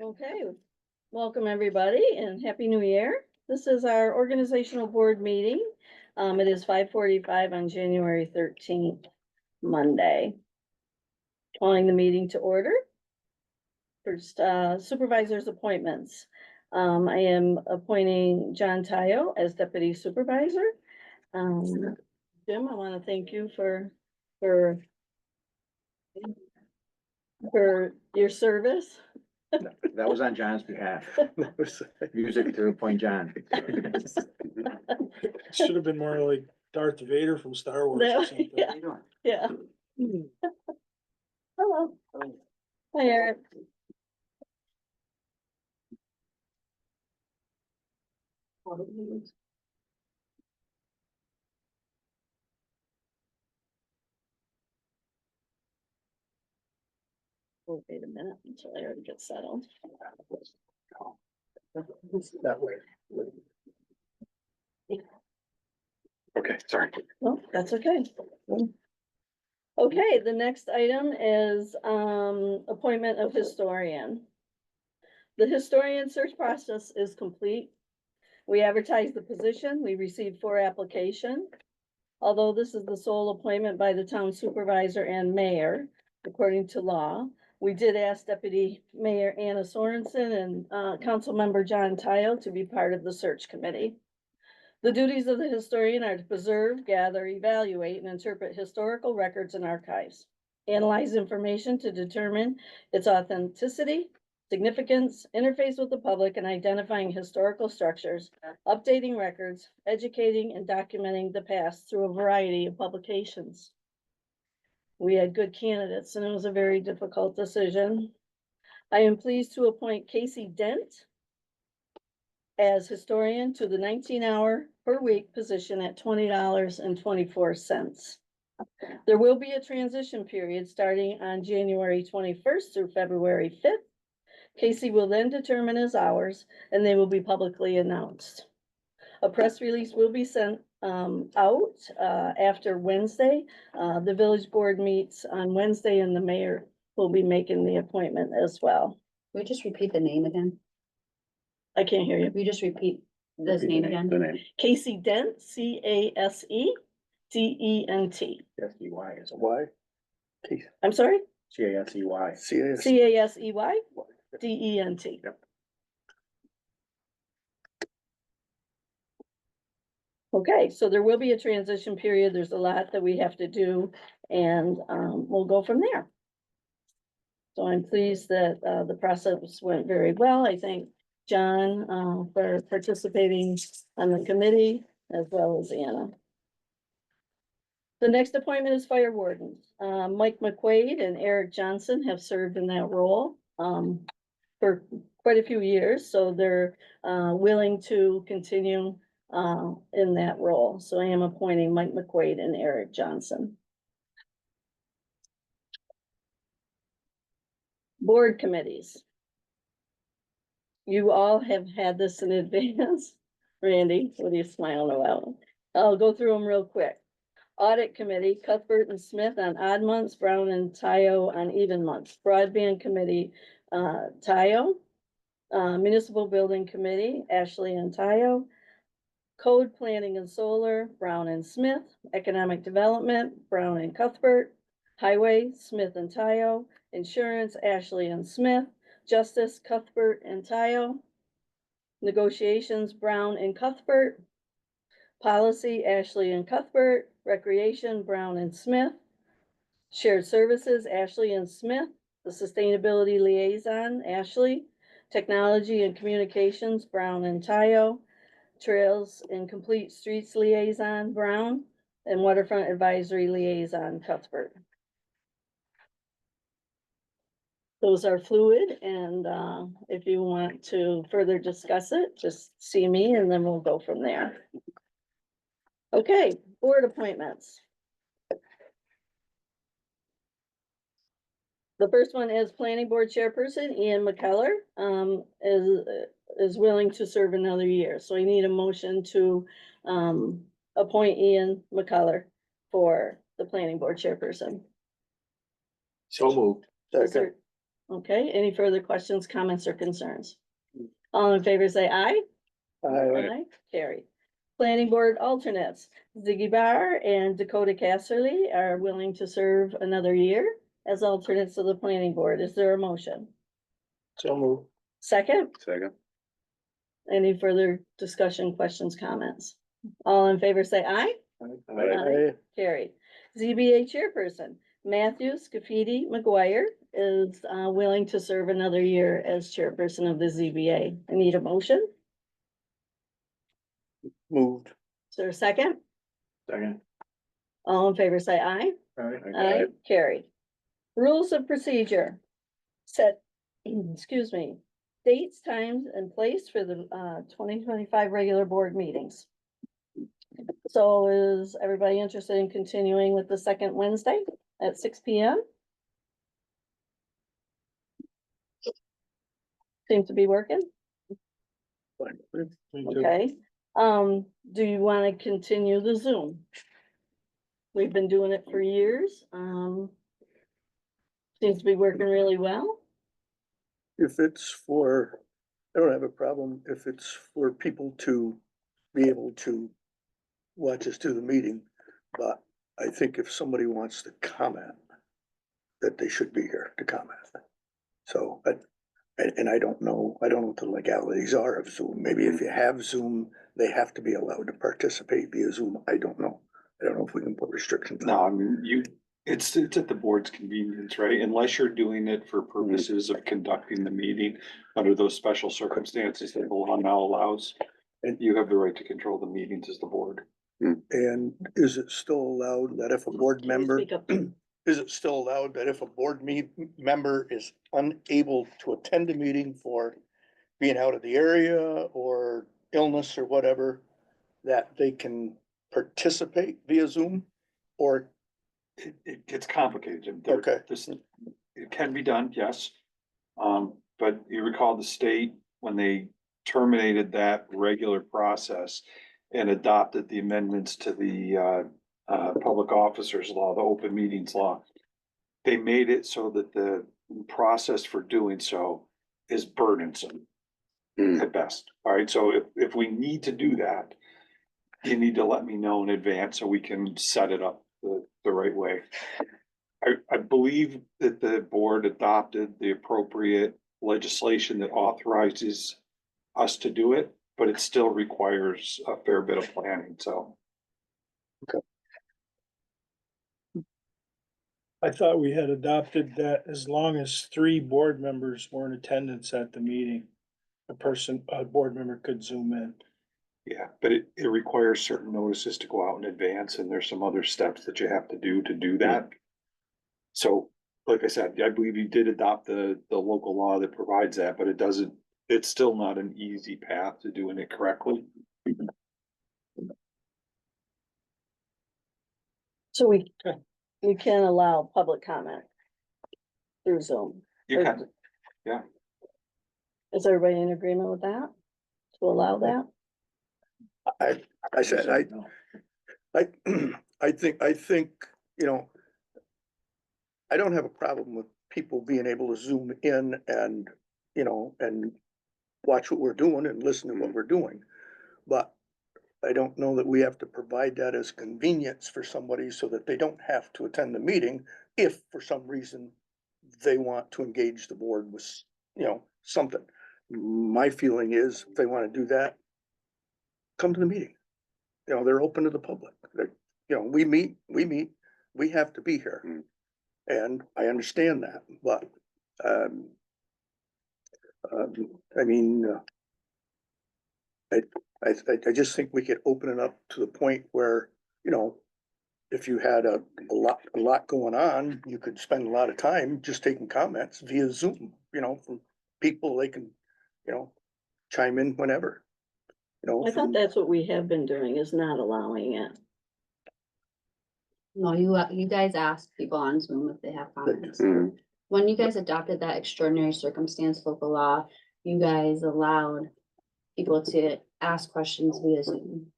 Okay, welcome everybody and Happy New Year. This is our organizational board meeting. It is 5:45 on January 13th, Monday. Calling the meeting to order. First, supervisors appointments. I am appointing John Tayo as deputy supervisor. Jim, I want to thank you for your service. That was on John's behalf. Music to appoint John. Should have been more like Darth Vader from Star Wars or something. Yeah. Yeah. Hello. Hi, Eric. We'll wait a minute until Eric gets settled. That way. Okay, sorry. No, that's okay. Okay, the next item is appointment of historian. The historian search process is complete. We advertised the position. We received 4 applications. Although this is the sole appointment by the town supervisor and mayor, according to law, we did ask Deputy Mayor Anna Sorensen and Council Member John Tayo to be part of the search committee. The duties of the historian are to preserve, gather, evaluate, and interpret historical records and archives, analyze information to determine its authenticity, significance, interface with the public, and identifying historical structures, updating records, educating, and documenting the past through a variety of publications. We had good candidates, and it was a very difficult decision. I am pleased to appoint Casey Dent as historian to the 19-hour per week position at $20.24. There will be a transition period starting on January 21st through February 5th. Casey will then determine his hours and they will be publicly announced. A press release will be sent out after Wednesday. The village board meets on Wednesday and the mayor will be making the appointment as well. Can we just repeat the name again? I can't hear you. Can we just repeat this name again? The name. Casey Dent, CaseDent. S-E-Y is a Y. I'm sorry? C-A-S-E-Y. CaseDent. Yep. Okay, so there will be a transition period. There's a lot that we have to do and we'll go from there. So I'm pleased that the process went very well. I thank John for participating on the committee as well as Anna. The next appointment is fire wardens. Mike McQuaid and Eric Johnson have served in that role for quite a few years, so they're willing to continue in that role. So I am appointing Mike McQuaid and Eric Johnson. Board committees. You all have had this in advance. Randy, what are you smiling about? I'll go through them real quick. Audit committee, Cuthbert and Smith on odd months, Brown and Tayo on even months. Broadband committee, Tayo. Municipal building committee, Ashley and Tayo. Code planning and solar, Brown and Smith. Economic development, Brown and Cuthbert. Highway, Smith and Tayo. Insurance, Ashley and Smith. Justice, Cuthbert and Tayo. Negotiations, Brown and Cuthbert. Policy, Ashley and Cuthbert. Recreation, Brown and Smith. Shared services, Ashley and Smith. The sustainability liaison, Ashley. Technology and communications, Brown and Tayo. Trails and complete streets liaison, Brown. And waterfront advisory liaison, Cuthbert. Those are fluid, and if you want to further discuss it, just see me and then we'll go from there. Okay, board appointments. The first one is planning board chairperson Ian McKellar is willing to serve another year. So I need a motion to appoint Ian McKellar for the planning board chairperson. So moved. Is there- Okay, any further questions, comments, or concerns? All in favor, say aye. Aye, carried. Planning board alternates, Ziggy Bar and Dakota Casserly are willing to serve another year as alternates to the planning board. Is there a motion? So move. Second, Second. any further discussion, questions, comments? All in favor, say aye. Aye. Carried. ZBA chairperson, Matthew Scafidi McGuire is willing to serve another year as chairperson of the ZBA. I need a motion. Moved. Is there a second? Second. All in favor, say aye. Aye, carried. Rules of procedure. Set, excuse me, dates, times, and place for the 2025 regular board meetings. So is everybody interested in continuing with the second Wednesday at 6 p.m.? Seems to be working, Me too. okay. Do you want to continue the Zoom? We've been doing it for years, seems to be working really well. If it's for, I don't have a problem if it's for people to be able to watch us do the meeting, but I think if somebody wants to comment, that they should be here to comment. So, and I don't know what the legalities are of Zoom. Maybe if you have Zoom, they have to be allowed to participate via Zoom. I don't know. I don't know if we can put restrictions. on No, I mean, it's at the board's convenience, right? Unless you're doing it for purposes of conducting the meeting under those special circumstances that the law now allows. And you have the right to control the meetings as the board. And is it still allowed that if a board Can you member, speak up? is it still allowed that if a member is unable to attend a meeting for being out of the area or illness or whatever, that they can participate via Zoom? Or, It gets complicated. Okay. It can be done, yes. But you recall the state, when they terminated that regular process and adopted the amendments to the public officers law, the open meetings law, they made it so that the process for doing so is burdensome at best. All right, so if we need to do that, you need to let me know in advance so we can set it up the right way. I believe that the board adopted the appropriate legislation that authorizes us to do it, but it still requires a fair bit of planning, so. I thought we had adopted that as long as 3 board members were in attendance at the meeting, a board member could Zoom in. Yeah, but it requires certain notices to go out in advance, and there's some other steps that you have to do that. So, like I said, I believe you did adopt the local law that provides that, but it's still not an easy path to doing it correctly. So we can allow public comment through Zoom. You can, Is everybody in agreement with that? To allow that? I said, I think, you know, I don't have a problem with people being able to Zoom in and, you know, and watch what we're doing and listen to what we're doing. But I don't know that we have to provide that as convenience for somebody so that they don't have to attend the meeting if for some reason they want to engage the board with, you know, something. My feeling is if they want to do that, come to the meeting. You know, they're open to the public. They're, you know, we meet, we have to be here. And I understand that, but, I mean, I just think we could open it up to the point where, you know, if you had a lot going on, you could spend a lot of time just taking comments via Zoom, you know, from people. They can, you know, chime in whenever, you know. I thought that's what we have been doing, is not allowing it. No, you guys ask people on Zoom if they have comments. When you guys adopted that extraordinary circumstance local law, you guys allowed people to ask questions via Zoom.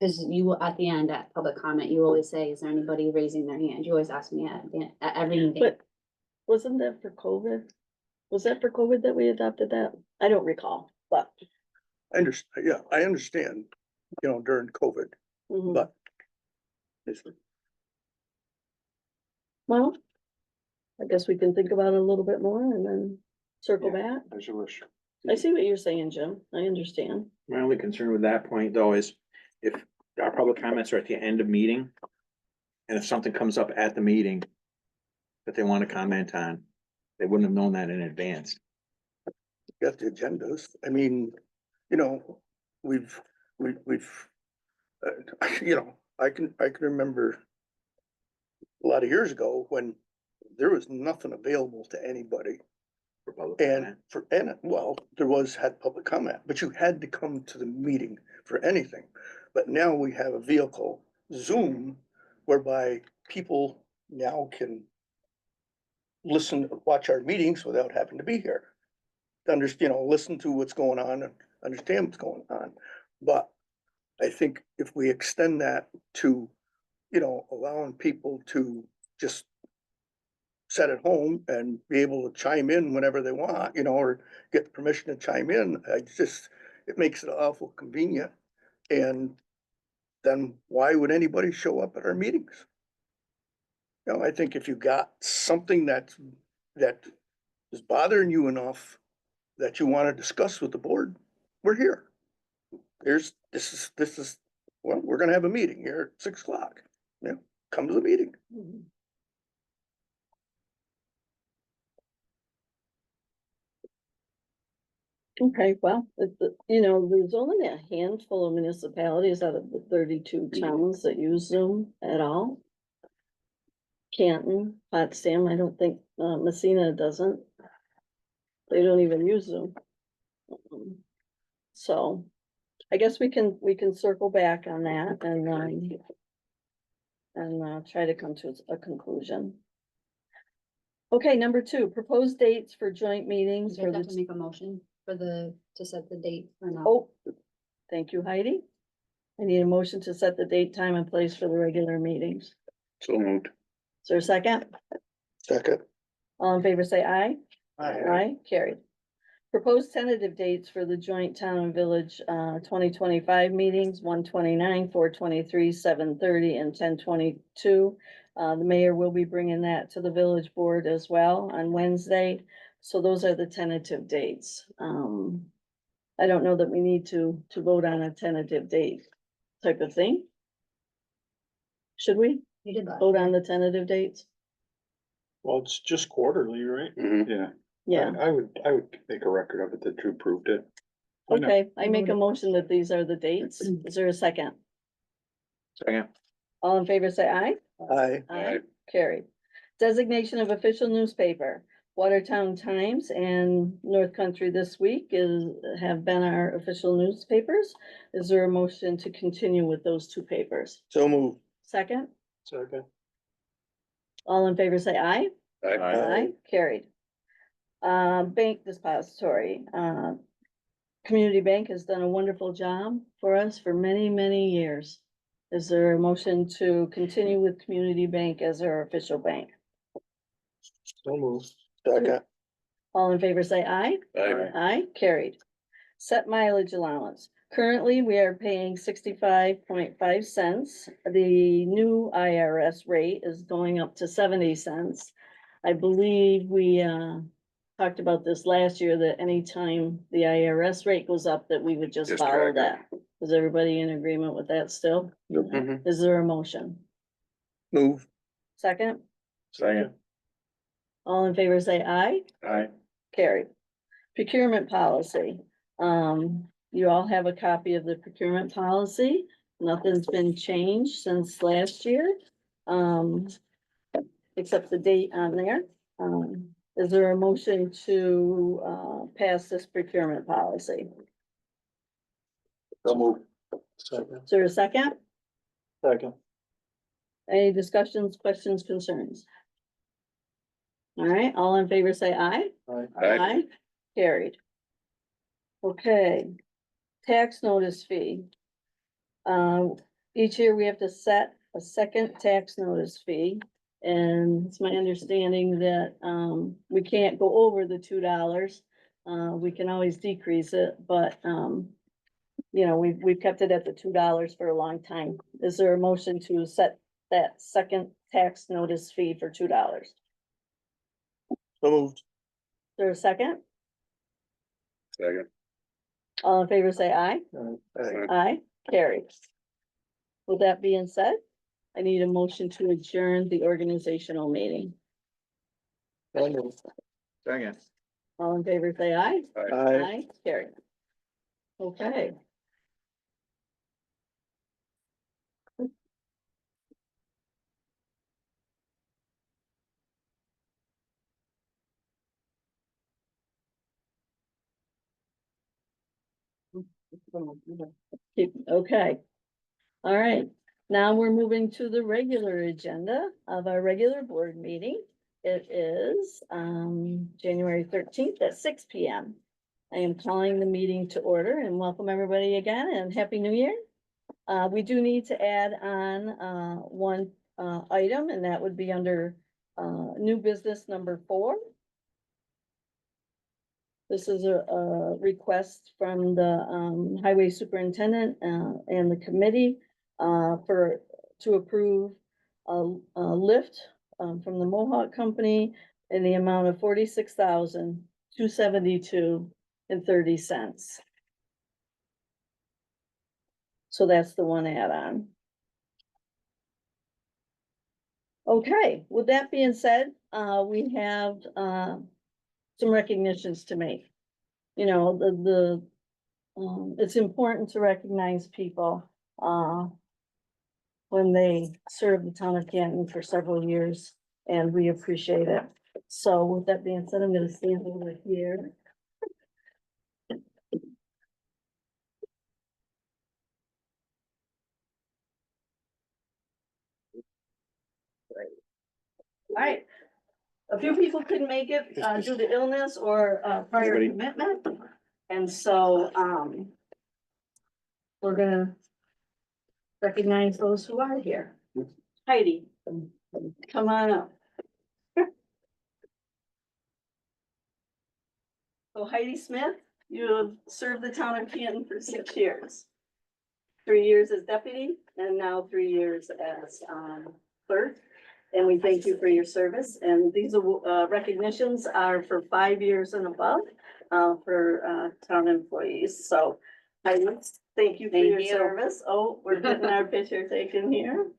Cause you, at the end, at public comment, you always say, is there anybody raising their hand? You always ask me at every meeting. But Wasn't that for COVID? Was that for COVID that we adopted that? I don't recall, but. I understand, you know, during COVID, Mhm. but. it's- Well, I guess we can think about it a little bit more and then circle back. As you wish. I see what you're saying, Jim. I understand. My only concern with that point though is if our public comments are at the end of meeting. And if something comes up at the meeting. That they want to comment on, they wouldn't have known that in advance. Got the agendas. I mean, you know, we've, you know, I can remember a lot of years ago when there was nothing available to anybody. For public And comment. well, had public comment, but you had to come to the meeting for anything. But now we have a vehicle, Zoom, whereby people now can listen, watch our meetings without having to be here. You know, listen to what's going on and understand what's going on. But I think if we extend that to, you know, allowing people to just sit at home and be able to chime in whenever they want, you know, or get permission to chime in, it makes it awful convenient. And then why would anybody show up at our meetings? You know, I think if you got something that is bothering you enough that you want to discuss with the board, we're here. This is, well, we're gonna have a meeting here at 6 o'clock. You know, come to the meeting. Mhm. Okay, well, you know, there's only a handful of municipalities out of the 32 towns that use Zoom at all. Canton, Potsdam, I don't think, Messina doesn't. They don't even use Zoom. So, I guess we can circle back on that and try to come to a conclusion. Okay, number 2, proposed dates for joint meetings You for guys have to the, make a motion for to set the date or not. oh, thank you, Heidi. I need a motion to set the date, time and place for the regular meetings. So moved. Is there a second? Second. All in favor, say aye. Aye. Aye, carried. Proposed tentative dates for the joint town and village, 2025 meetings, 129, 423, 730, and 1022. The mayor will be bringing that to the village board as well on Wednesday. So those are the tentative dates. I don't know that we need to vote on a tentative date type of thing. Should we You did that. vote on the tentative dates? Well, it's just quarterly, right? Yeah. Yeah, I would make a record of it that Drew proved it. I know. okay, I make a motion that these are the dates. Is there a second? Second. All in favor, say aye. Aye. Aye, carried. Designation of official newspaper. Watertown Times and North Country This Week have been our official newspapers. Is there a motion to continue with those 2 papers? So moved. Second, Second. all in favor, say aye. Aye. Carried. Bank depository, Community Bank has done a wonderful job for us for many, many years. Is there a motion to continue with Community Bank as our official bank? So moved. Second. All in favor, say aye. Aye, carried. Set mileage allowance. Currently, we are paying 65.5 cents. The new IRS rate is going up to 70 cents. I believe we, talked about this last year, that anytime the IRS rate goes up, that we would just Just follow track that. Is everybody in agreement with that still? Mhm. Is there a motion? Move. Second, Second. all in favor, say aye. Aye. Carried. Procurement policy. You all have a copy of the procurement policy. Nothing's been changed since last year. Except the date on there. Is there a motion to, pass this procurement policy? So move. Second. Is there a second? Second. Any discussions, questions, concerns? All right, all in favor, say aye. Aye. Aye, carried. Okay, tax notice fee. Each year we have to set a second tax notice fee. And it's my understanding that, we can't go over the $2. We can always decrease it, but, you know, we've kept it at the $2 for a long time. Is there a motion to set that second tax notice fee for $2? Is So moved. there a second? Second. All in favor, say aye. Aye. Aye, carries. With that being said, I need a motion to adjourn the organizational meeting. Second. All in favor, say aye. Aye. Aye, carry. Okay. Okay. All right, now we're moving to the regular agenda of our regular board meeting. It is, January 13th at 6 p.m. I am calling the meeting to order and welcome everybody again and Happy New Year. We do need to add on, one, item, and that would be under, new business number 4. This is a request from the, highway superintendent, and the committee, to approve a lift, from the Mohawk Company in the amount of $46,272.30. So that's the one add-on. Okay, with that being said, we have, some recognitions to make. You know, it's important to recognize people, when they serve the town of Canton for several years, and we appreciate it. So with that being said, I'm gonna stand over here. All right, a few people couldn't make it, due to illness or, prior Anybody? commitment, and so, we're gonna recognize those who are here. Heidi, come on up. So Heidi Smith, you have served the town of Canton for 6 years. 3 years as deputy and now 3 years as, clerk. And we thank you for your service. And these recognitions are for 5 years and above, for, town employees. So Heidi, thank you for Thank your you. service. Oh, we're getting our picture taken here.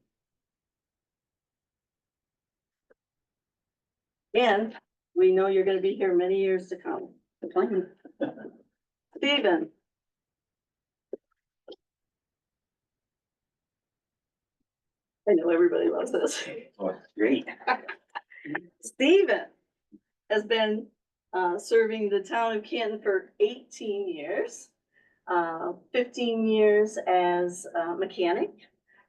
And we know you're gonna be here many years to come. Stephen. I know everybody loves this. Great. Stephen has been, serving the town of Canton for 18 years. 15 years as a mechanic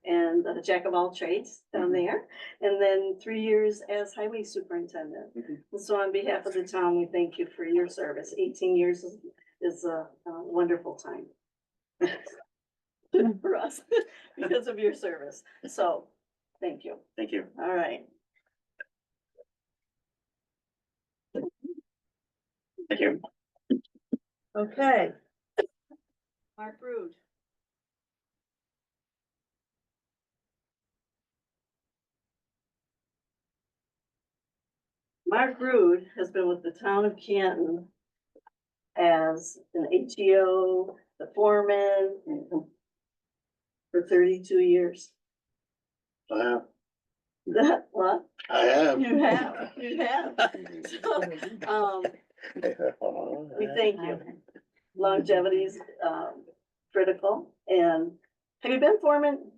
and a jack of all trades down there. And then 3 years as highway superintendent. And so on behalf of the town, we thank you for your service. 18 years is a wonderful time. For us, because of your service. So, thank you. Thank you. All right. Thank you. Okay. Mark Rude. Mark Rude has been with the town of Canton as an HEO, the foreman, for 32 years. What? I have. You have. So, we thank you. Longevity is, critical. And have you been foreman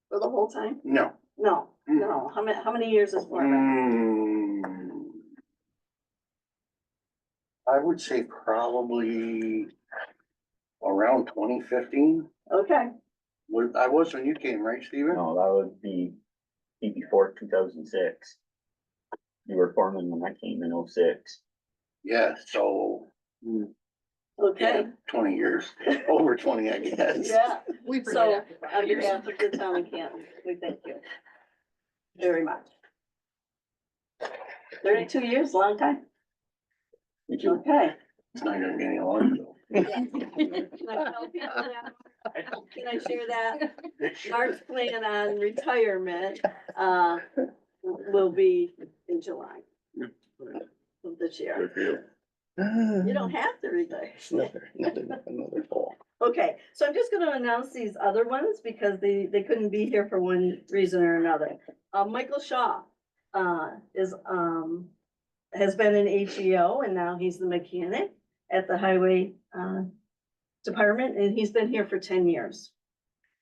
for the whole time? No. No, no. How many years is foreman? I would say probably around 2015. Okay, I was when you came, right, Steven? No, that would be before 2006. You were foreman when I came in 06. Yeah, so, okay, yeah, 20 years, over 20, I guess. yeah. We forget So, after 5 on years. behalf of the town of Canton, we thank you very much. 32 years, long time. Okay. It's not gonna be any longer though. Can I tell people that? Can I share that? Mark's plan on retirement, will be in July of this year. You don't have to retire. Another fall. Okay, so I'm just gonna announce these other ones because they couldn't be here for one reason or another. Michael Shaw, has been an HEO and now he's the mechanic at the highway, department, and he's been here for 10 years.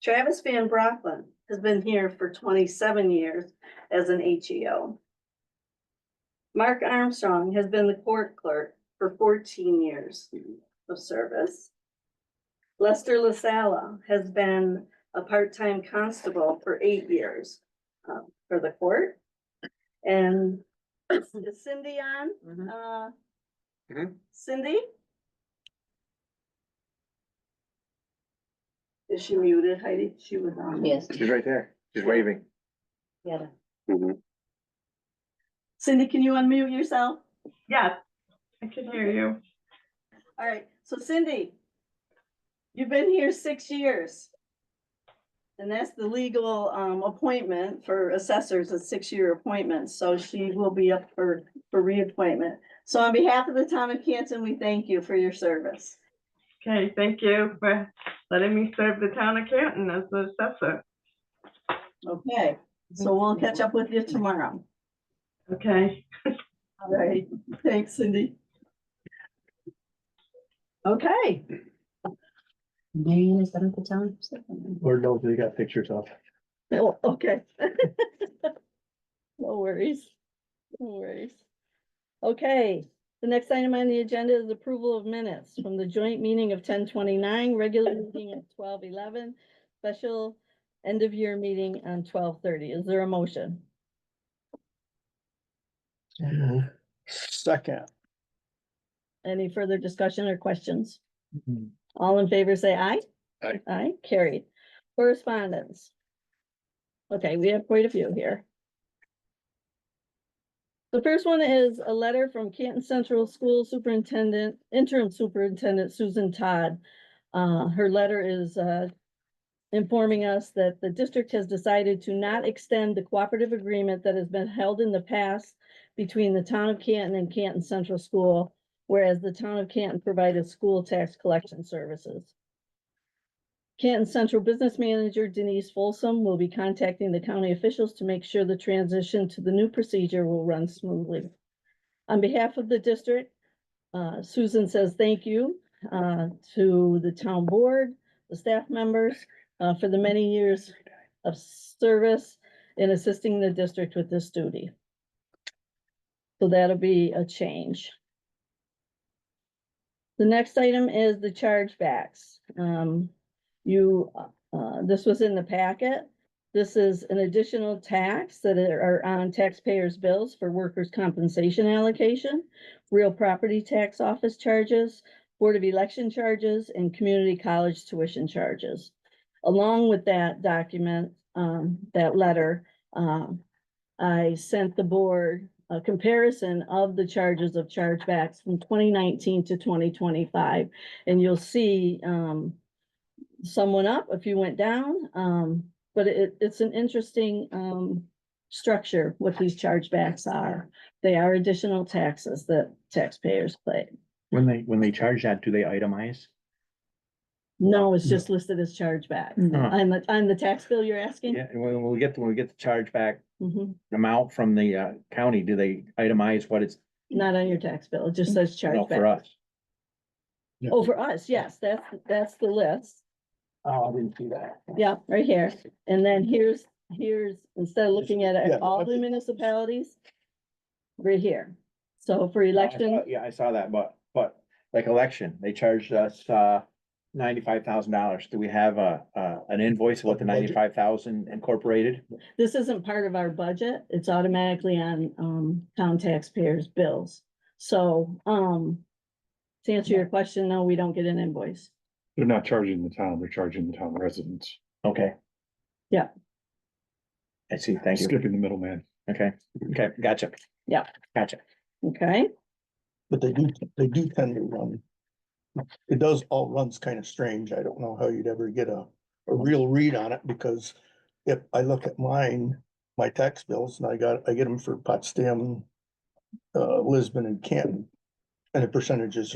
Travis Van Brocklin has been here for 27 years as an HEO. Mark Armstrong has been the court clerk for 14 years of service. Lester LaSalla has been a part-time constable for 8 years, for the court. And is Cindy on? Mhm. Cindy? Is she muted, Heidi? She was on. Yes. She's right there. She's waving. Yeah. Cindy, can you unmute yourself? Yes, I can hear you. All right, so Cindy, you've been here 6 years. And that's the legal appointment for assessors, a 6-year appointment, so she will be up for reappointment. So on behalf of the town of Canton, we thank you for your service. Okay, thank you for letting me serve the town of Canton as the assessor. Okay, so we'll catch up with you tomorrow. Okay. All right, thanks, Cindy. Okay. Marion, is that at the town? Lord knows they got pictures of. Oh, okay. No worries. No worries. Okay, the next item on the agenda is approval of minutes from the joint meeting of 10/29, regular meeting at 12/11, special end of year meeting on 12/30. Is there a motion? Second. Any further discussion or questions? All in favor, say aye. Aye. Aye, carried. Correspondence. Okay, we have quite a few here. The first one is a letter from Canton Central School Superintendent, Interim Superintendent Susan Todd. Her letter is informing us that the district has decided to not extend the cooperative agreement that has been held in the past between the town of Canton and Canton Central School, whereas the town of Canton provided school tax collection services. Canton Central Business Manager Denise Folsom will be contacting the county officials to make sure the transition to the new procedure will run smoothly. On behalf of the district, Susan says thank you to the town board, the staff members, for the many years of service in assisting the district with this duty. So that'll be a change. The next item is the chargebacks. This was in the packet. This is an additional tax that are on taxpayers' bills for workers' compensation allocation, real property tax office charges, Board of Election charges, and community college tuition charges. Along with that document, that letter, I sent the board a comparison of the charges of chargebacks from 2019 to 2025. And you'll see some went up, a few went down, but it's an interesting structure what these chargebacks are. They are additional taxes that taxpayers pay. When they charge that, do they itemize? No, it's just listed as chargeback. Huh. On the tax bill you're asking? Yeah, when we get the chargeback Mhm. amount from the county, do they itemize what it's, Not on your tax bill, it just says no, for chargeback. us? Oh, for us, yes, that's the list. Oh, I didn't see that. Yeah, right here. And then here's, instead of looking at Yeah, all the municipalities, right here. So for election, Yeah, I saw that, but like election, they charged us $95,000. Do we have an invoice of what the 95,000 incorporated? this isn't part of our budget. It's automatically on town taxpayers' bills. So to answer your question, no, we don't get an invoice. They're not charging the town, they're charging the town residents, Okay. Yeah. I see, thank you. skipping the middleman. Okay, gotcha. Gotcha. Okay, But they do tend to run. It does all runs kind of strange. I don't know how you'd ever get a real read on it, because if I look at my tax bills, and I get them for Potsdam, Lisbon and Canton. And the percentages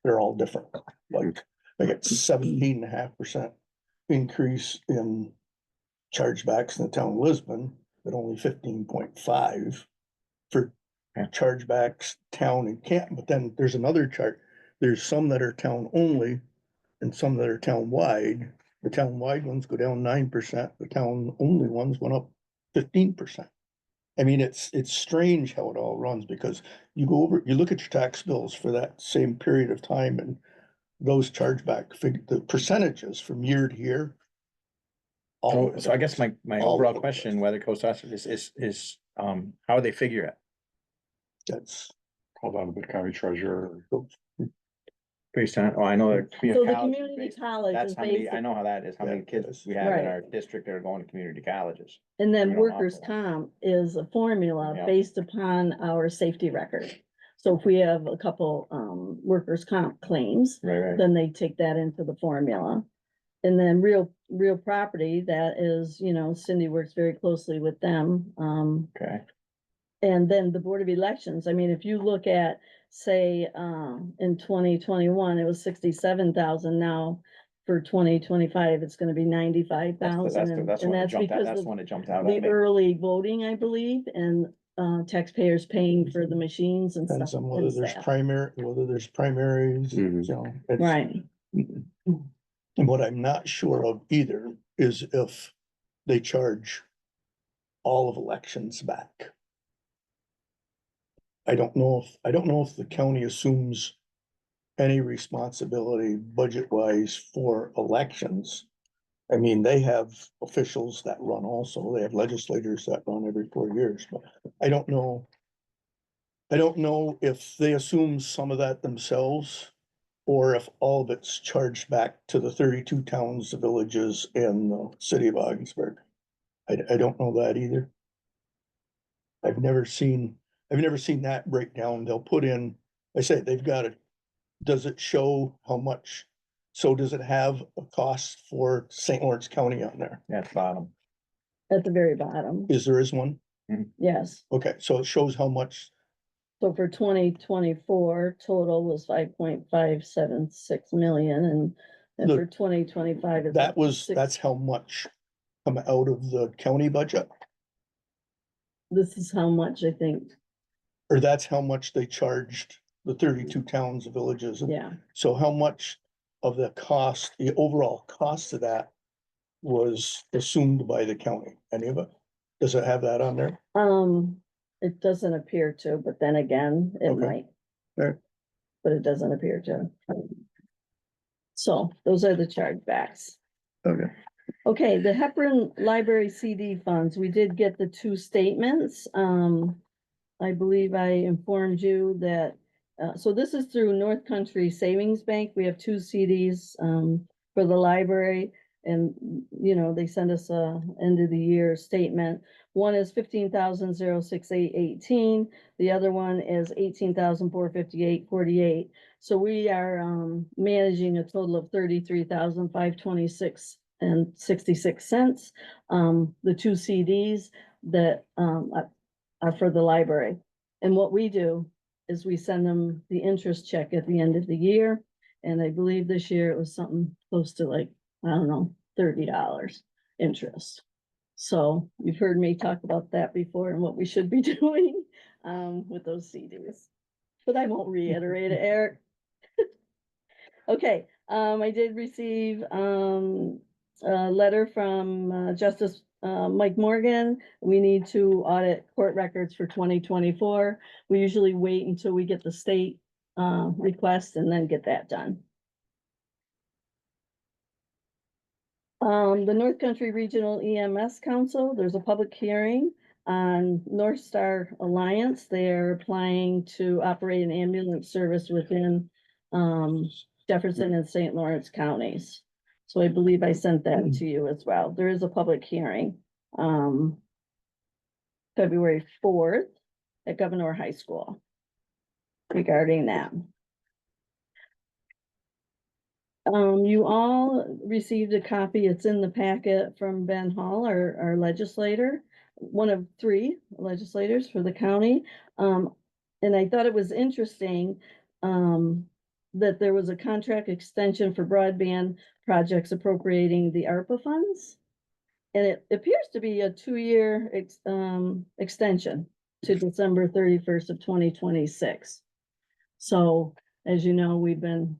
they're all different. Like, I get 17.5% increase in chargebacks in the town of Lisbon, but only 15.5 for Yeah. chargebacks town and Canton. But then there's another chart. There's some that are town only and some that are town wide. The town wide ones go down 9%. The town only ones went up 15%. I mean, it's strange how it all runs, because you look at your tax bills for that same period of time, and those the percentages from year to year. all So, over so I the guess place. my All overall over the question, place. whether it goes to us is, how do they figure it? That's, Hold on, the county treasurer. Based on, I know that. so the college is community based- college That's is how many, based, I know how that is, how many Yeah, kids yes. we have in Right. our district that are going to community colleges. and We then don't workers' offer that. comp is a formula Yeah. based upon our safety record. So if we have a couple, workers' comp claims, Right. then they take that into the formula. And then real property, that is, Cindy works very closely with them. Okay, And then the Board of Elections, I mean, if you look at, say, in 2021, it was 67,000. Now for 2025, it's gonna be 95,000. that's And one that that's jumped out, because that's of one that jumped out at the me. early voting, I believe, and taxpayers paying for the machines and depends stuff. on and whether there's staff. primaries, Mhm. it's. Right, And what I'm not sure of either is if they charge all of elections back. I don't know if the county assumes any responsibility budget-wise for elections. I mean, they have officials that run also, they have legislators that run every 4 years, but I don't know. I don't know if they assume some of that themselves, or if all of it's charged back to the 32 towns, villages, and the city of Augsburg. I don't know that either. I've never seen that breakdown. They'll put in, I say, they've got it. Does it show how much? So does it have a cost for St. Lawrence County on there? At bottom. at the very bottom, Is one? yes. Okay, so it shows how much, So for 2024, total was 5.576 million, and Look, for 2025, it's. up to that's how much come out of the county budget? This is how much I think, Or that's how much they charged the 32 towns, villages? yeah, So how much of the cost, the overall cost of that was assumed by the county? Any of it? Does it have that on there? it doesn't appear to, but then again, it Okay. might. Alright. But it doesn't appear to. So those are the chargebacks. Okay. Okay, the Hepburn Library CD funds, we did get the 2 statements. I believe I informed you that, so this is through North Country Savings Bank. We have 2 CDs, for the library. And, they send us a end of the year statement. One is 15,068.18. The other one is 18,458.48. So we are, managing a total of 33,526 and 66 cents. The 2 CDs that, are for the library. And what we do is we send them the interest check at the end of the year. And I believe this year it was something close to like, I don't know, $30 interest. So you've heard me talk about that before and what we should be doing, with those CDs. But I won't reiterate it, Eric. Okay, I did receive, a letter from, Justice, Mike Morgan. We need to audit court records for 2024. We usually wait until we get the state, request and then get that done. The North Country Regional EMS Council, there's a public hearing on North Star Alliance. They're applying to operate an ambulance service within, Jefferson and St. Lawrence counties. So I believe I sent that to you as well. There is a public hearing, February 4th. at Governor High School regarding that. You all received a copy, it's in the packet from Ben Hall, our legislator, one of 3 legislators for the county. And I thought it was interesting, that there was a contract extension for broadband projects appropriating the ARPA funds. And it appears to be a 2-year extension to December 31st of 2026. So, as you know, we've been,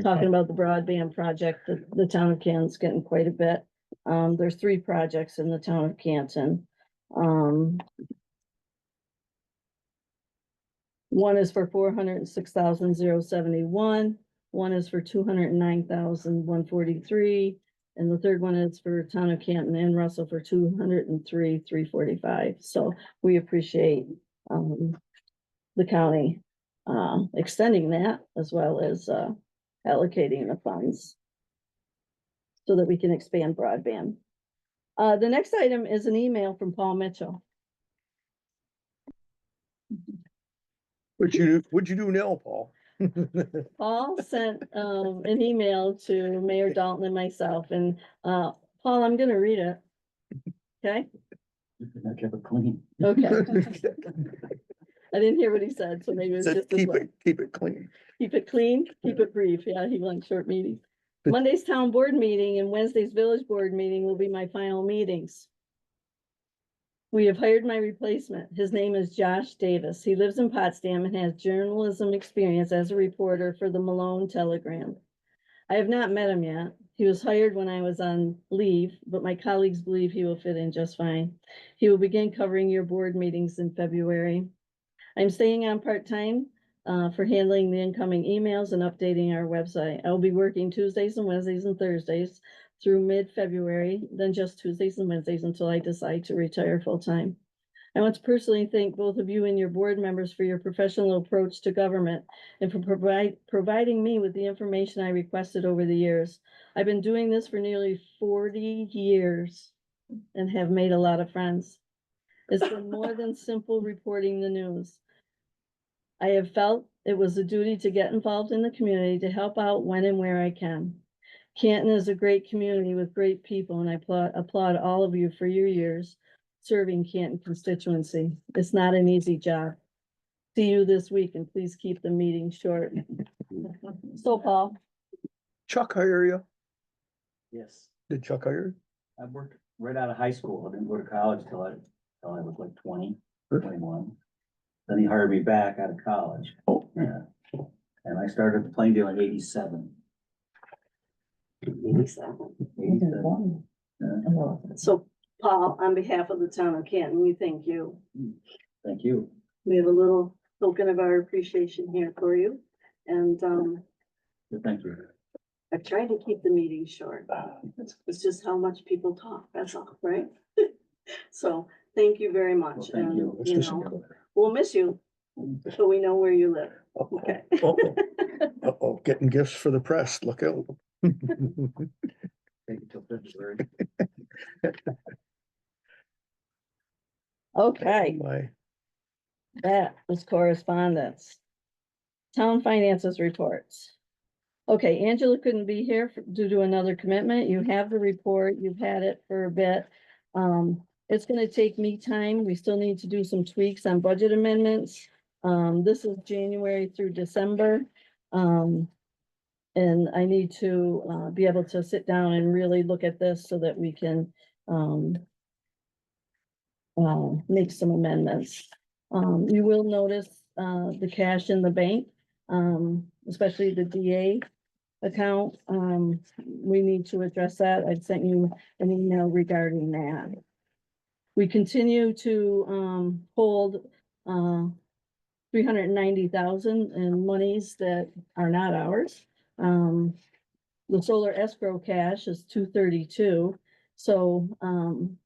talking about the broadband project, the town of Canton's getting quite a bit. There's 3 projects in the town of Canton. One is for 406,071, one is for 209,143, and the third one is for town of Canton and Russell for 203,345. So we appreciate the county extending that as well as allocating the funds so that we can expand broadband. The next item is an email from Paul Mitchell. What'd you do now, Paul? Paul sent an email to Mayor Dalton and myself, and Paul, I'm gonna read it. Okay, I kept it clean. okay. I didn't hear what he said, so maybe it's Said just his keep way. it clean. Keep it clean, keep it brief. Yeah, he wants short meetings. Monday's town board meeting and Wednesday's village board meeting will be my final meetings. We have hired my replacement. His name is Josh Davis. He lives in Potsdam and has journalism experience as a reporter for the Malone Telegram. I have not met him yet. He was hired when I was on leave, but my colleagues believe he will fit in just fine. He will begin covering your board meetings in February. I'm staying on part-time for handling the incoming emails and updating our website. I will be working Tuesdays and Wednesdays and Thursdays through mid-February, then just Tuesdays and Wednesdays until I decide to retire full-time. I want to personally thank both of you and your board members for your professional approach to government and for providing me with the information I requested over the years. I've been doing this for nearly 40 years and have made a lot of friends. It's been more than simple reporting the news. I have felt it was a duty to get involved in the community to help out when and where I can. Canton is a great community with great people, and I applaud all of you for your years serving Canton constituency. It's not an easy job. See you this week, and please keep the meeting short. So, Paul, Chuck hire you? Yes, Did Chuck hire I worked right out of high school. I didn't go to college till I was like 20, 21. Then he hired me back out of college. Oh. Yeah. And I started at Plainview in 87. 87. So, Paul, on behalf of the town of Canton, we thank you. Thank you. We have a little token of our appreciation here for you. And Thank you. I've tried to keep the meeting short. It's just how much people talk, that's all, right? So, thank you very Well, much. thank And, you. you know, we'll miss you, so we know where you live. Okay. Uh-oh, getting gifts for the press, look out. Take it till February. Okay, My, that was correspondence. Town finances reports. Okay, Angela couldn't be here due to another commitment. You have the report, you've had it for a bit. It's gonna take me time. We still need to do some tweaks on budget amendments. This is January through December. And I need to be able to sit down and really look at this so that we can make some amendments. You will notice the cash in the bank, especially the DA account. We need to address that. I've sent you an email regarding that. We continue to hold 390,000 in monies that are not ours. The solar escrow cash is 232, so, and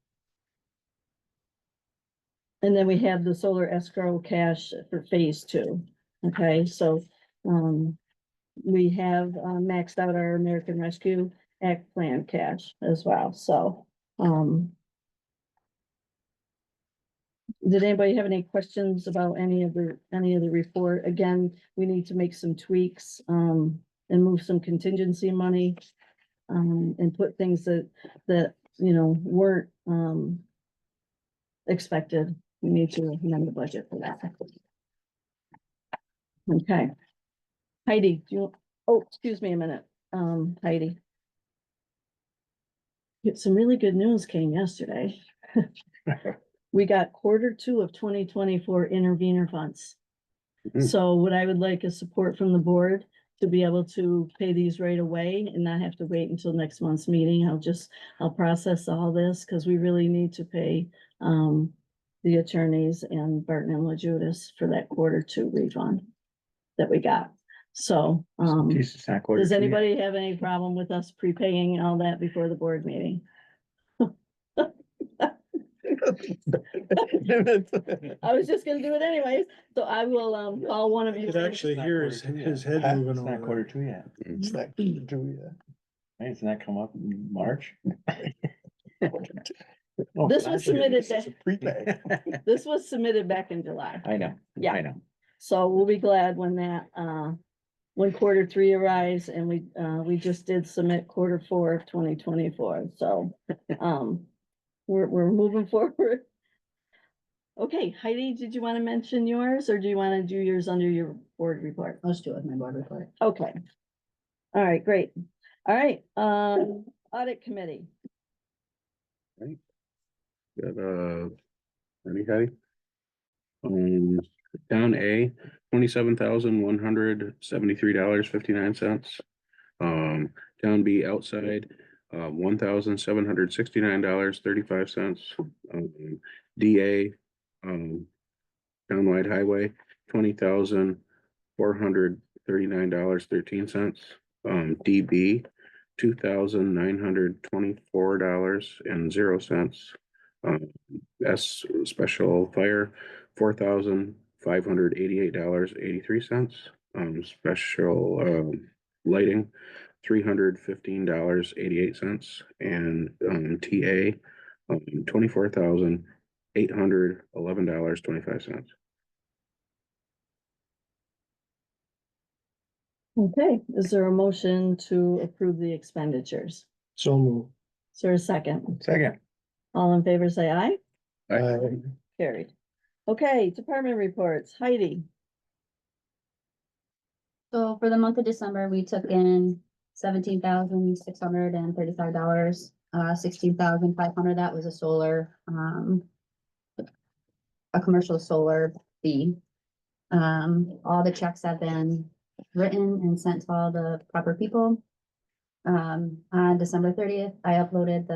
then we have the solar escrow cash for phase 2. Okay, so, we have maxed out our American Rescue Act plan cash as well, so, Did anybody have any questions about any of the report? Again, we need to make some tweaks, and move some contingency money. And put things that, weren't, expected. We need to amend the budget for that. Okay. Heidi, excuse me a minute, Heidi. Some really good news came yesterday. We got Q2 of 2024 intervenor funds. So what I would like is support from the board to be able to pay these right away and not have to wait until next month's meeting. I'll process all this because we really need to pay the attorneys and Barton and LaJudas for that Q2 refund that we got. So, Jesus, not quarter does two yet. anybody have any problem with us prepaying all that before the board meeting? I was just gonna do it anyways, so I will call one of You you. could actually hear his head Huh? moving It's not over. Q2 yet. It's not true, yeah. Hey, It's not come up in March. This was submitted, It's a prepay. this was submitted back in July, I know. Yeah. I know. so we'll be glad when that, when Q3 arrives, and we just did submit Q4 of 2024, so, we're moving forward. Okay, Heidi, did you want to mention yours, or do you want to do yours under your board report? Let's do it with my board report. Okay. All right, great. All right, audit committee. Got, ready, Patty? Down A, $27,173.59. Down B, outside, $1,769.35. DA, downwide highway, $20,439.13. DB, $2,924.00. S special fire, $4,588.83. Special lighting, $315.88. And TA, $24,811.25. Okay, is there a motion to approve the expenditures? So move. Is there a second? Second. All in favor, say aye. I- Carried. Okay, department reports. Heidi. So for the month of December, we took in $17,635, $16,500, that was a solar, a commercial solar fee. All the checks have been written and sent to all the proper people. On December 30th, I uploaded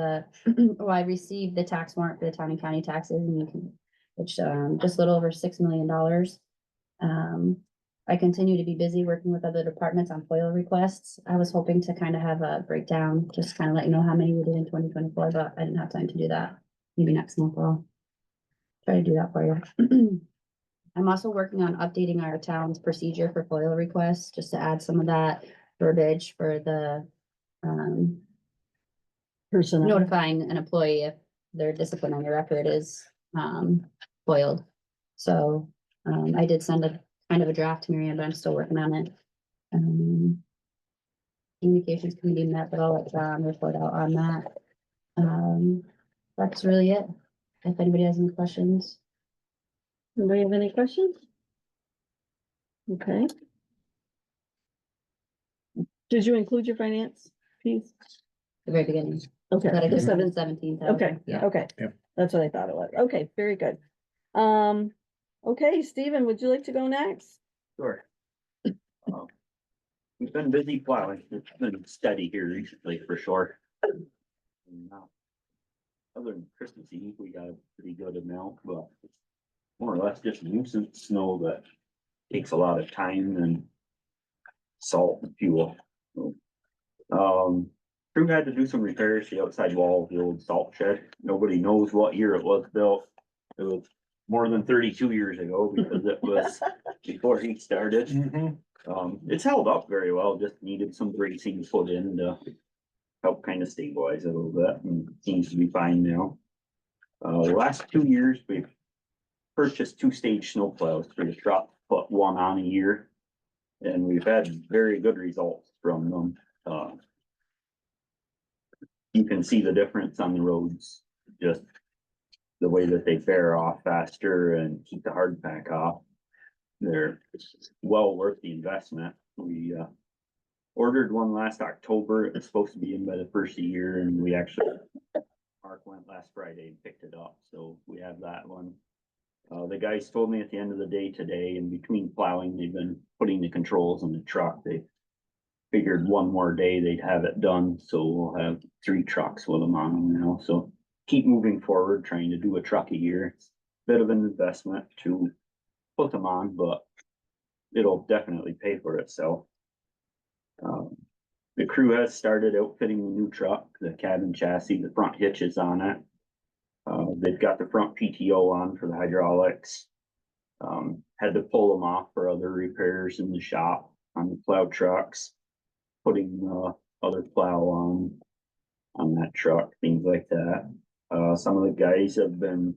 I received the tax warrant for the town and county taxes, and you can, which, just a little over $6 million. I continue to be busy working with other departments on FOIL requests. I was hoping to kind of have a breakdown, just kind of let you know how many we did in 2024, but I didn't have time to do that. Maybe next month I'll try to do that for you. I'm also working on updating our town's procedure for FOIL requests, just to add some of that verbiage for the Personnel. notifying an employee if their disciplinary record is foiled. So I did send a kind of a draft to Marianne, but I'm still working on it. Communications committee met, but I'll let John report out on that. That's really it. If anybody has any questions. Anybody have any questions? Okay. Did you include your finance piece? The very beginning, Okay. that I just said in 17,000. Okay, Yeah. okay. Yep. That's what I thought it was. Okay, very good. Okay, Stephen, would you like to go next? Sure. We've been busy plowing. It's been steady here recently for sure. And, other than Christmas Eve, we got a pretty good amount, but it's more or less just nuisance snow that takes a lot of time and salt and fuel. So, crew had to do some repairs to the outside wall of the old salt shed. Nobody knows what year it was built. It was more than 32 years ago because it was before he started. It's held up very well, just needed some bracing put in to help kind of stabilize it a little bit, and seems to be fine now. The last 2 years, we've purchased 2-stage snow plows for the truck, put one on a year. And we've had very good results from them. You can see the difference on the roads, just the way that they bear off faster and keep the hard pack off. They're well worth the investment. We ordered one last October. It was supposed to be in by the first of the year, and we actually, Mark went last Friday and picked it up, so we have that one. The guys told me at the end of the day today, in between plowing, they've been putting the controls in the truck. They figured one more day they'd have it done, so we'll have 3 trucks with them on them now. So keep moving forward, trying to do a truck a year. It's a bit of an investment to put them on, but it'll definitely pay for itself. The crew has started outfitting the new truck, the cabin chassis, the front hitches on it. They've got the front PTO on for the hydraulics. Had to pull them off for other repairs in the shop on the plow trucks. Putting other plow on that truck, things like that. Some of the guys have been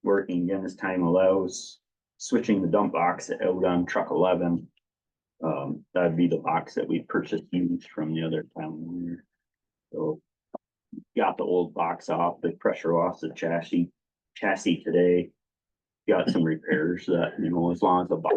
working again as time allows, switching the dump box out on truck 11. That'd be the box that we purchased used from the other town. So got the old box off, the pressure off the chassis today. Got some repairs that, you know, as long as the box.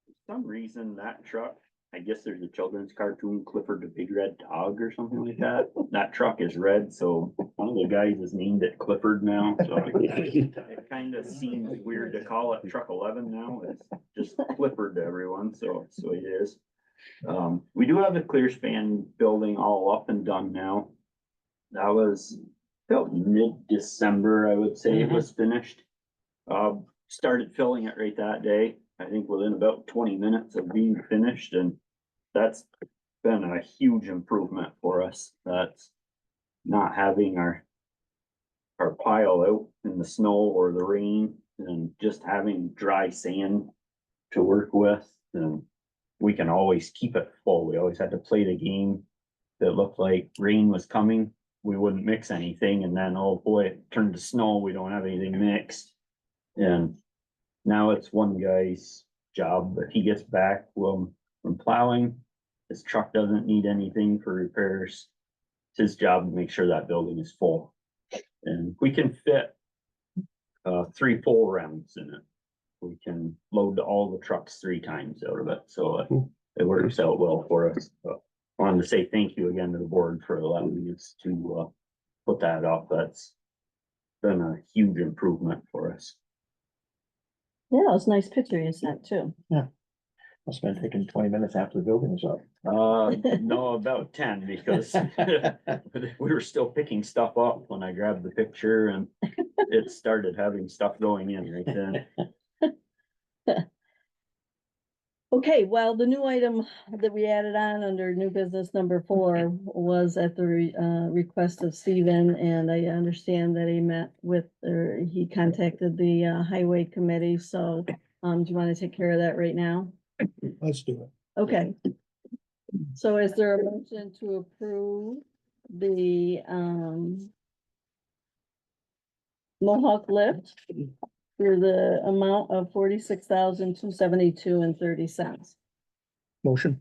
For some reason that truck, I guess there's a children's cartoon, Clifford the Big Red Dog or something like that. That truck is red, so one of the guys has named it Clifford now, so it kind of seems weird to call it truck 11 now. It's just Clifford to everyone, so it's the way it is. We do have the clear span building all up and done now. That was about mid-December, I would say it was finished. Started filling it right that day. I think within about 20 minutes of being finished, and that's been a huge improvement for us. That's not having our pile out in the snow or the rain and just having dry sand to work with. And we can always keep it full. We always had to play the game that looked like rain was coming. We wouldn't mix anything, and then, oh boy, it turned to snow. We don't have anything mixed. And now it's one guy's job, but he gets back from plowing. His truck doesn't need anything for repairs. It's his job to make sure that building is full. And we can fit 3 full rounds in it. We can load all the trucks 3 times out of it, so it works out well for us. But I wanted to say thank you again to the board for allowing us to put that up. That's been a huge improvement for us. Yeah, it was a nice picture you sent too. Must have been taking 20 minutes after the building was up. No, about 10, because we were still picking stuff up when I grabbed the picture, and it started having stuff going in right then. Okay, well, the new item that we added on under new business number 4 was at the request of Stephen, and I understand that he met with, or he contacted the highway committee, so do you want to take care of that right now? Let's do it. Okay. So is there a motion to approve the Mohawk lift for the amount of $46,272.30? Motion. Is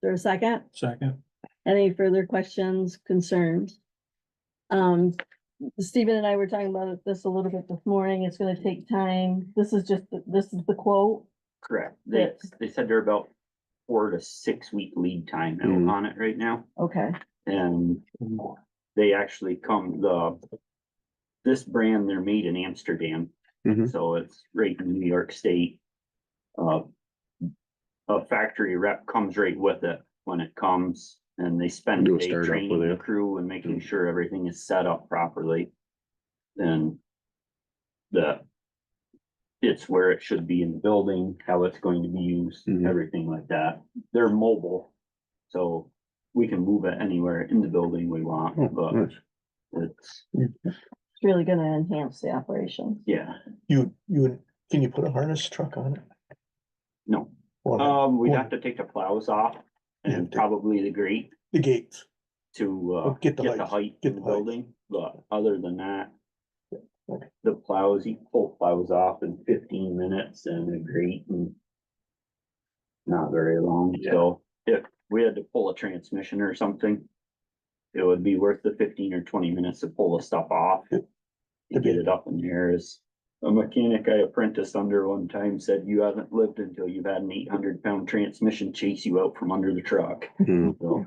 there a second? Second. Any further questions, concerns? Stephen and I were talking about this a little bit this morning. It's gonna take time. This is the quote. Correct. They said they're about 4 to 6 week lead time out on it right now. Okay, And they actually this brand, they're made in Amsterdam. Mhm. So it's right in New York State. A factory rep comes right with it when it comes, and they spend Do a a day startup training with the it. crew and making sure everything is set up properly. Then it's where it should be in the building, how it's going to be used, Mhm. everything like that. They're mobile, so we can move it anywhere in the building we want, Oh, but nice. it's, it's really gonna enhance the operation. yeah, Can you put a harness truck on it? no. Well, We'd have to take the plows off and Yeah. probably the grate the gates. to Get the get the height, height get in the the height. building, but other than that, the plows, you pull plows off in 15 minutes and a grate and not very long. So if we had to pull a transmission or something, it would be worth the 15 or 20 minutes to pull the stuff off to get it up in the air. As a mechanic I apprenticed under one time said, you haven't lived until you've had an 800-pound transmission chase you out from under the truck. Hmm. So,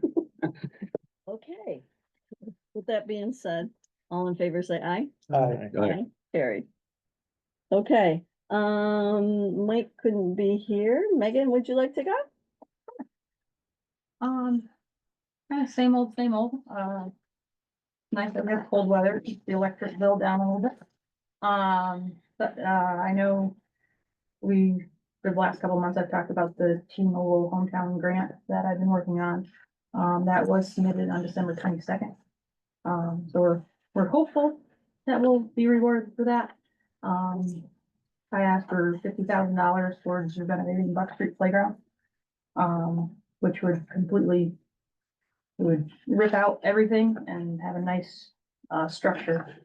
Okay. With that being said, all in favor, say aye. Aye. Carried. Okay, Mike couldn't be here. Megan, would you like to go? Kind of same old, nice that we have cold weather, keeps the electric bill down a little bit. But I know for the last couple of months, I've talked about the T-Mobile hometown grant that I've been working on. That was submitted on December 22nd. So we're hopeful that we'll be rewarded for that. I asked for $50,000 towards renovating Buck Street Playground. Which would rip out everything and have a nice, structure.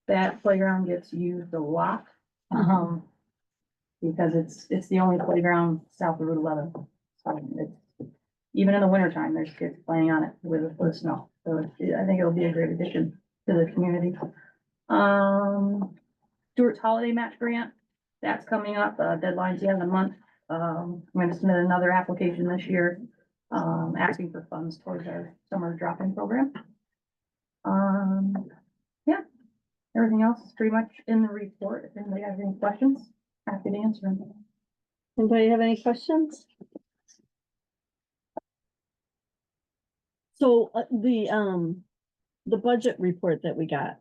That playground gets used a lot. Because it's the only playground south of Route 11. So it's, even in the wintertime, there's kids playing on it with a foot of snow. So I think it'll be a great addition to the community. Stewart's Holiday Match Grant, that's coming up, deadline's the end of the month. I'm gonna submit another application this year, asking for funds towards our summer drop-in program. Yeah, everything else is pretty much in the report. If anybody has any questions, happy to answer them. Anybody have any questions? So, the budget report that we got,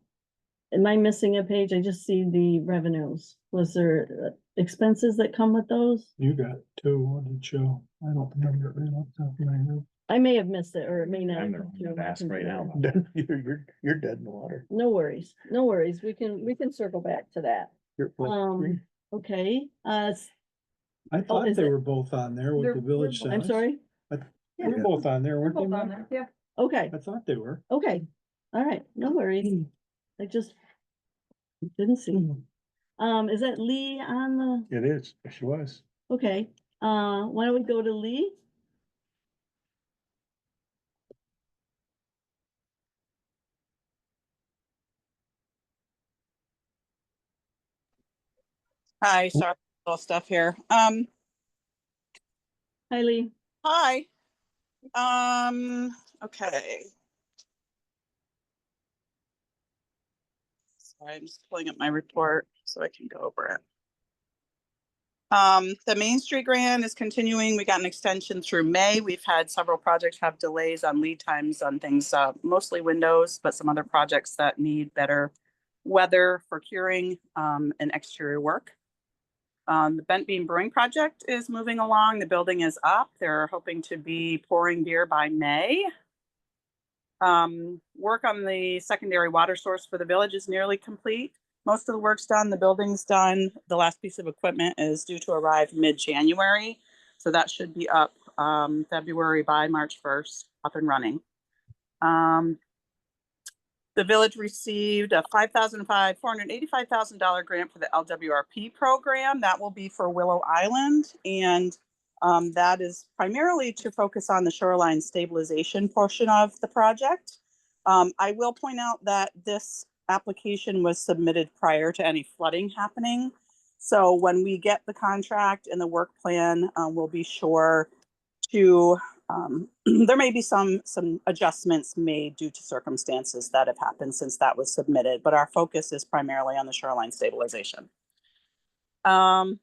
am I missing a page? I just see the revenues. Was there expenses that come with those? You got two, what did it show? I don't remember it right off the top of my head. I may have missed it, or it may not. I'm have come through gonna my ask right now. computer. You're dead in the water. No worries, no worries. We can circle back to that. Okay, I thought is they it- were both on there with the village I'm signs. sorry? They're both on there, weren't they? Hold on Mike? there, yeah. Okay, I thought they were. okay, all right, no worries. I just didn't see. Is that Lee on the, It is, she was. okay, why don't we go to Lee? Hi, sorry, little stuff here. Hi, Lee. Hi. Okay. Sorry, I'm just pulling up my report so I can go over it. The Main Street grant is continuing. We got an extension through May. We've had several projects have delays on lead times on things, mostly windows, but some other projects that need better weather for curing, and exterior work. The Bent Beam Brewing project is moving along. The building is up. They're hoping to be pouring beer by May. Work on the secondary water source for the village is nearly complete. Most of the work's done. The building's done. The last piece of equipment is due to arrive mid-January. So that should be up February by March 1st, up and running. The village received a $485,000 grant for the LWRP program. That will be for Willow Island. And that is primarily to focus on the shoreline stabilization portion of the project. I will point out that this application was submitted prior to any flooding happening. So when we get the contract and the work plan, we'll be sure to, there may be some adjustments made due to circumstances that have happened since that was submitted, but our focus is primarily on the shoreline stabilization. The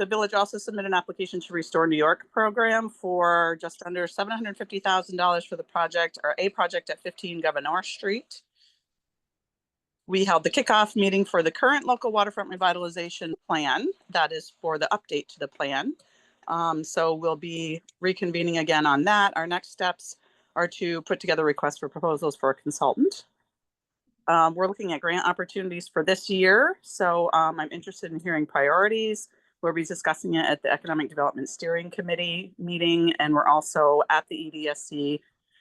village also submitted an application to Restore New York program for just under $750,000 for the project, or a project at 15 Governor Street. We held the kickoff meeting for the current local waterfront revitalization plan. That is for the update to the plan. So we'll be reconvening again on that. Our next steps are to put together requests for proposals for a consultant. We're looking at grant opportunities for this year. So I'm interested in hearing priorities. We'll be discussing it at the Economic Development Steering Committee meeting, and we're also at the EDSC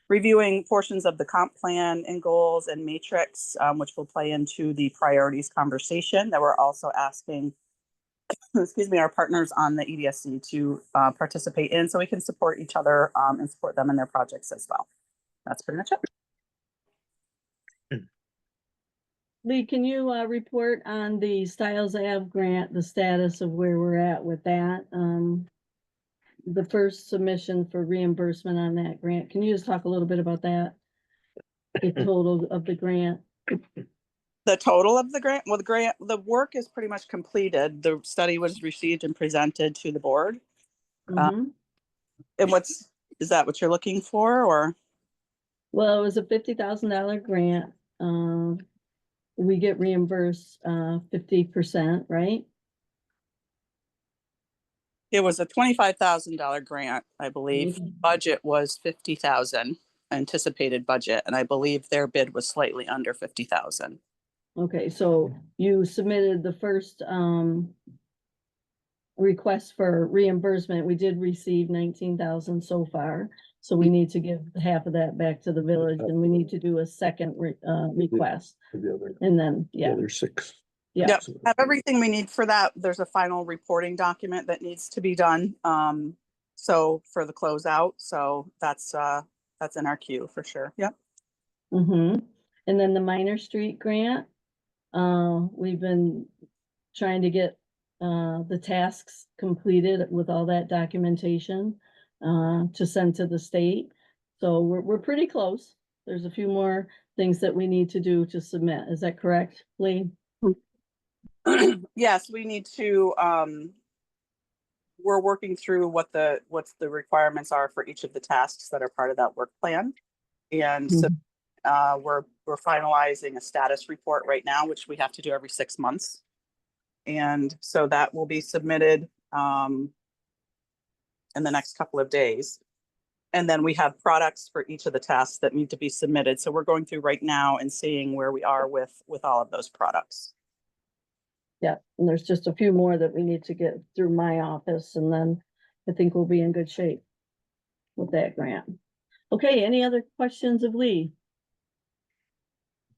reviewing portions of the comp plan and goals and matrix, which will play into the priorities conversation that we're also asking, excuse me, our partners on the EDSC to participate in, so we can support each other and support them in their projects as well. That's pretty much it. Lee, can you report on the Styles Ave grant, the status of where we're at with that? The first submission for reimbursement on that grant. Can you just talk a little bit about that? The total of the grant. The total of the grant, well, the work is pretty much completed. The study was received and presented to the board. Mhm. And is that what you're looking for, or? Well, it was a $50,000 grant. We get reimbursed 50%, right? It was a $25,000 grant, I believe. Mhm. Budget was 50,000, anticipated budget, and I believe their bid was slightly under 50,000. Okay, so you submitted the first request for reimbursement. We did receive 19,000 so far. So we need to give half of that back to the village, and we need to do a second request. And then, yeah, Other 6. yeah. Yep, have everything we need for that. There's a final reporting document that needs to be done. So for the closeout, so that's in our queue for sure. Yep. Mm-hmm. And then the Minor Street grant, we've been trying to get the tasks completed with all that documentation to send to the state. So we're pretty close. There's a few more things that we need to do to submit. Is that correct, Lee? Yes, we need to, we're working through what the requirements are for each of the tasks that are part of that work plan. And so we're finalizing a status report right now, which we have to do every 6 months. And so that will be submitted in the next couple of days. And then we have products for each of the tasks that need to be submitted. So we're going through right now and seeing where we are with all of those products. Yeah, and there's just a few more that we need to get through my office, and then I think we'll be in good shape with that grant. Okay, any other questions of Lee?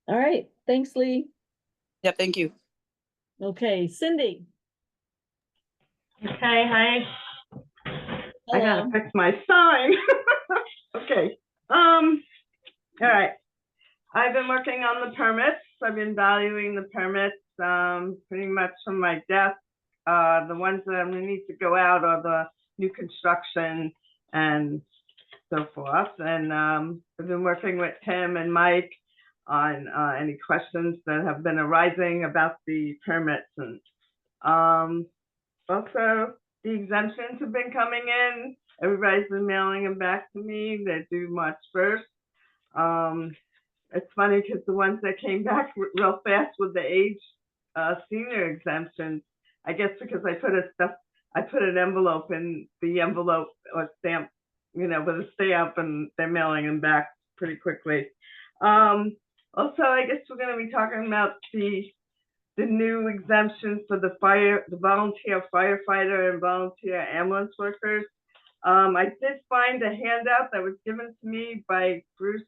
All right, thanks, Lee. Yeah, thank you. Okay, Cindy. Okay, hi. I gotta Hello. fix my sign. Okay, all right. I've been working on the permits. I've been valuing the permits, pretty much from my desk. The ones that I'm gonna need to go out are the new construction and so forth. And I've been working with Tim and Mike on any questions that have been arising about the permits. And also, the exemptions have been coming in. Everybody's been mailing them back to me. They're due March 1st. It's funny because the ones that came back real fast with the age senior exemptions, I guess because I put an envelope in the envelope or stamp, with a stamp, and they're mailing them back pretty quickly. Also, I guess we're going to be talking about the new exemptions for the volunteer firefighter and volunteer ambulance workers. I did find a handout that was given to me by Bruce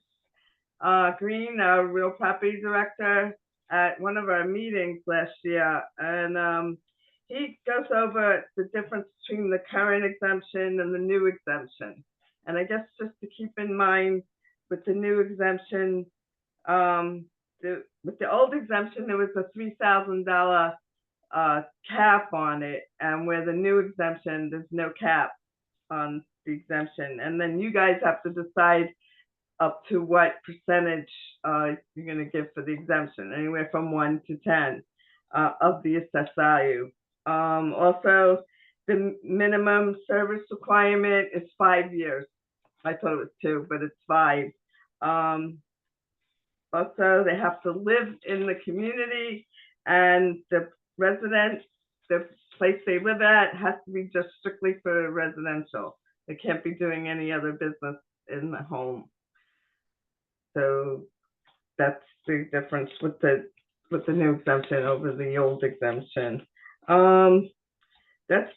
Green, our real property director, at one of our meetings last year. And he goes over the difference between the current exemption and the new exemption. And I guess just to keep in mind with the new exemption, with the old exemption, there was a $3,000 cap on it, and where the new exemption, there's no cap on the exemption. And then you guys have to decide up to what percentage you're going to give for the exemption, anywhere from 1 to 10 of the assessed value. Also, the minimum service requirement is 5 years. I thought it was 2, but it's 5. Also, they have to live in the community, and the place they live at has to be just strictly for residential. They can't be doing any other business in the home. So that's the difference with the new exemption over the old exemption. That's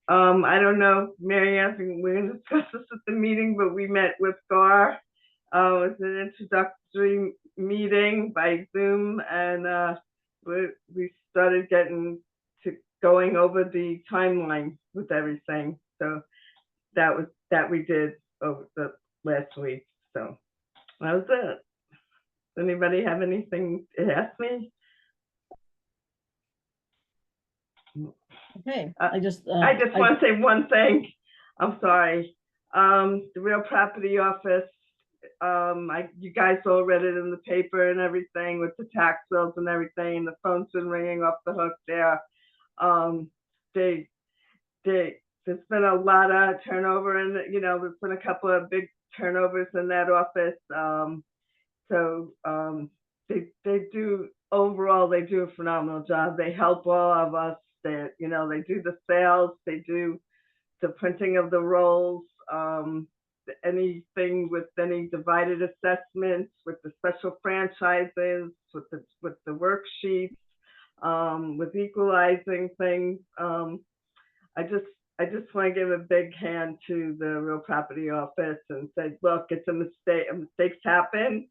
I don't know, Mary Ann, we're gonna discuss this at the meeting, but we met with Gar. It was an introductory meeting by Zoom, and we started getting to going over the timeline with everything. So that we did over the last week. So that was it. Anybody have anything to ask me? Okay, I I just want to say one thing. I'm sorry. The real property office, you guys all read it in the paper and everything with the tax bills and everything. The phone's been ringing off the hook there. There's been a lot of turnover and, there's been a couple of big turnovers in that office. They do, overall, they do a phenomenal job. They help all of us. They do the sales, they do the printing of the rolls, anything with any divided assessments, with the special franchises, with the worksheets, with equalizing things. I just want to give a big hand to the real property office and say, look, it's a mistake. Mistakes happen.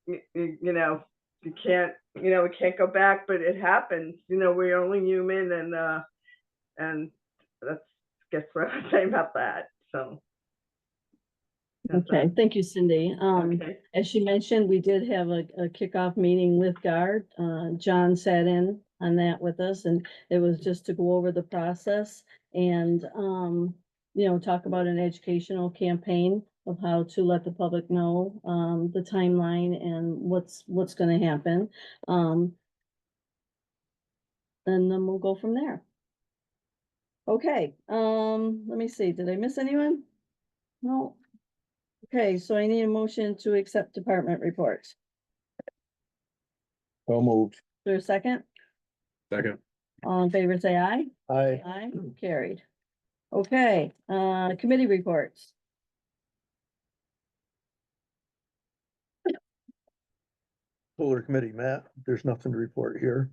You can't, we can't go back, but it happens. We're only human, and that's guess what I'm saying about that. So. Okay, thank you, Cindy. Okay. As she mentioned, we did have a kickoff meeting with GARD. John sat in on that with us, and it was just to go over the process and, talk about an educational campaign of how to let the public know, the timeline and what's gonna happen. And then we'll go from there. Okay, let me see, did I miss anyone? No. Okay, so I need a motion to accept department reports. So moved. Is there a second? Second. All in favor, say aye. Aye. Aye, carried. Okay, committee reports. Solar Committee, Matt, there's nothing to report here.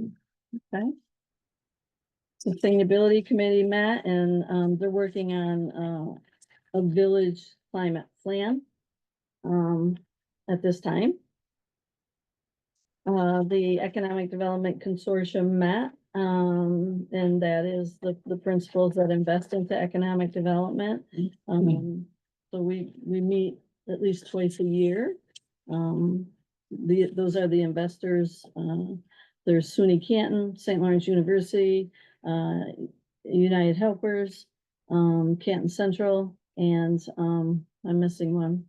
Okay. Sustainability Committee met and they're working on a village climate plan at this time. The Economic Development Consortium met, and that is the principles that invest into economic development. So we meet at least twice a year. Those are the investors. There's SUNY Canton, St. Lawrence University, United Helpers, Canton Central, and I'm missing one.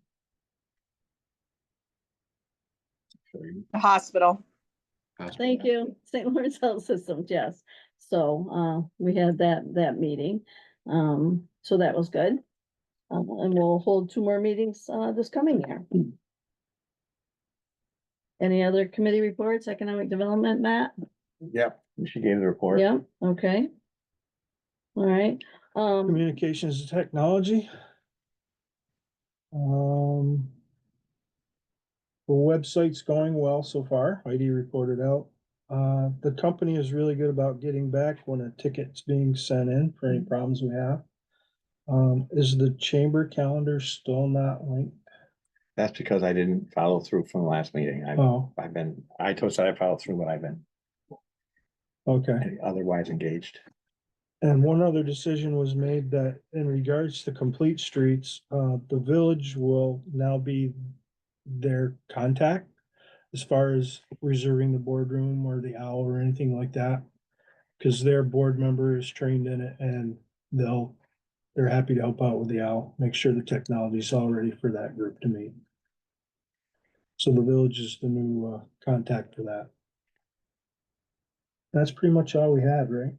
The hospital. Thank you, St. Lawrence Health Systems, yes. So we had that meeting. So that was good. And we'll hold 2 more meetings this coming year. Any other committee reports, economic development, Matt? Yep, she gave the report. Yeah, okay. All right. Communications and technology. The website's going well so far. Heidi reported out. The company is really good about getting back when a ticket's being sent in for any problems we have. Is the chamber calendar still not linked? That's because I didn't follow through from the last meeting. Oh, I told you I followed through, but I've been okay. otherwise engaged. And one other decision was made that in regards to complete streets, the village will now be their contact as far as reserving the boardroom or the owl or anything like that. Cause their board member is trained in it and they're happy to help out with the owl, make sure the technology's all ready for that group to meet. So the village is the new contact for that. That's pretty much all we had, right?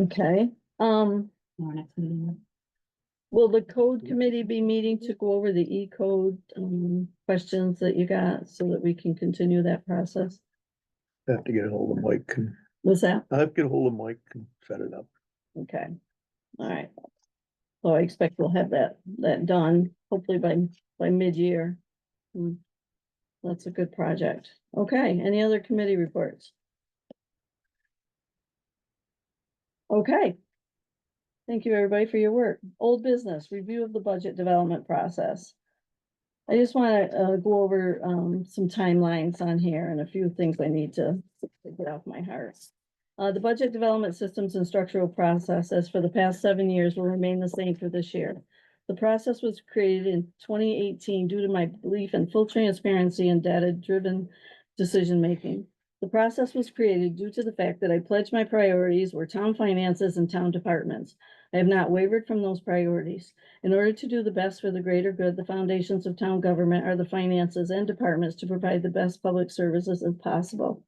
Okay, Our next meeting. will the code committee be meeting to go over the E-code questions that you got so that we can continue that process? I have to get a hold of Mike and Was that? I have to get a hold of Mike and set it up. Okay, all right. So I expect we'll have that done, hopefully by mid-year. That's a good project. Okay, any other committee reports? Okay. Thank you, everybody, for your work. Old business, review of the budget development process. I just want to go over some timelines on here and a few things I need to get off my heart. The budget development systems and structural processes for the past 7 years will remain the same for this year. The process was created in 2018 due to my belief in full transparency and data-driven decision-making. The process was created due to the fact that I pledged my priorities were town finances and town departments. I have not wavered from those priorities. In order to do the best for the greater good, the foundations of town government are the finances and departments to provide the best public services as possible.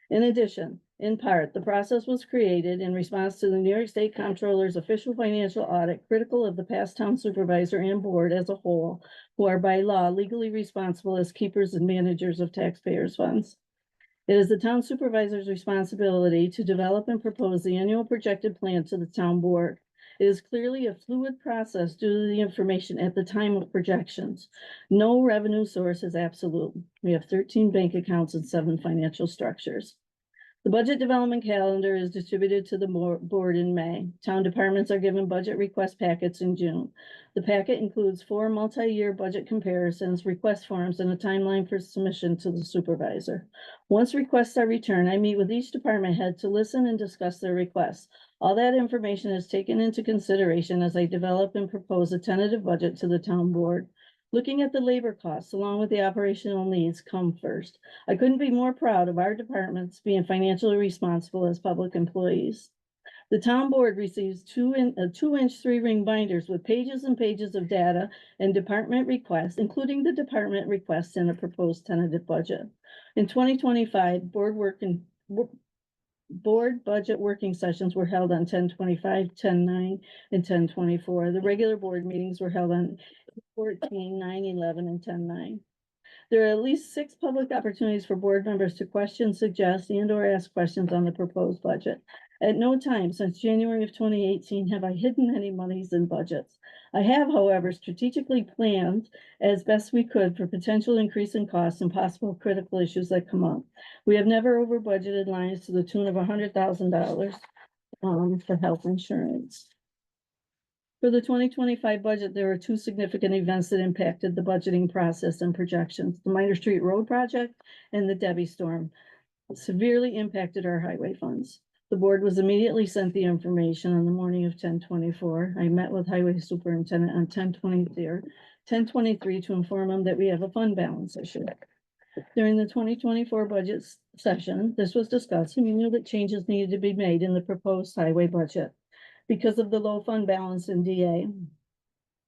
In addition, in part, the process was created in response to the New York State Comptroller's official financial audit, critical of the past town supervisor and board as a whole, who are by law legally responsible as keepers and managers of taxpayers' funds. It is the town supervisor's responsibility to develop and propose the annual projected plan to the town board. It is clearly a fluid process due to the information at the time of projections. No revenue source is absolute. We have 13 bank accounts and 7 financial structures. The budget development calendar is distributed to the board in May. Town departments are given budget request packets in June. The packet includes 4 multi-year budget comparisons, request forms, and a timeline for submission to the supervisor. Once requests are returned, I meet with each department head to listen and discuss their requests. All that information is taken into consideration as I develop and propose a tentative budget to the town board. Looking at the labor costs along with the operational needs come first. I couldn't be more proud of our departments being financially responsible as public employees. The town board receives 2-inch 3-ring binders with pages and pages of data and department requests, including the department requests in a proposed tentative budget. In 2025, board budget working sessions were held on 10/25, 10/9, and 10/24. The regular board meetings were held on 14, 9/11, and 10/9. There are at least 6 public opportunities for board members to question, suggest, and/or ask questions on the proposed budget. At no time since January of 2018 have I hidden any monies in budgets. I have, however, strategically planned as best we could for potential increase in costs and possible critical issues that come up. We have never over budgeted lines to the tune of $100,000 for health insurance. For the 2025 budget, there were 2 significant events that impacted the budgeting process and projections. The Minor Street Road project and the Debbie storm severely impacted our highway funds. The board was immediately sent the information on the morning of 10/24. I met with highway superintendent on 10/23 to inform him that we have a fund balance issue. During the 2024 budget session, this was discussed, and we knew that changes needed to be made in the proposed highway budget. Because of the low fund balance in DA,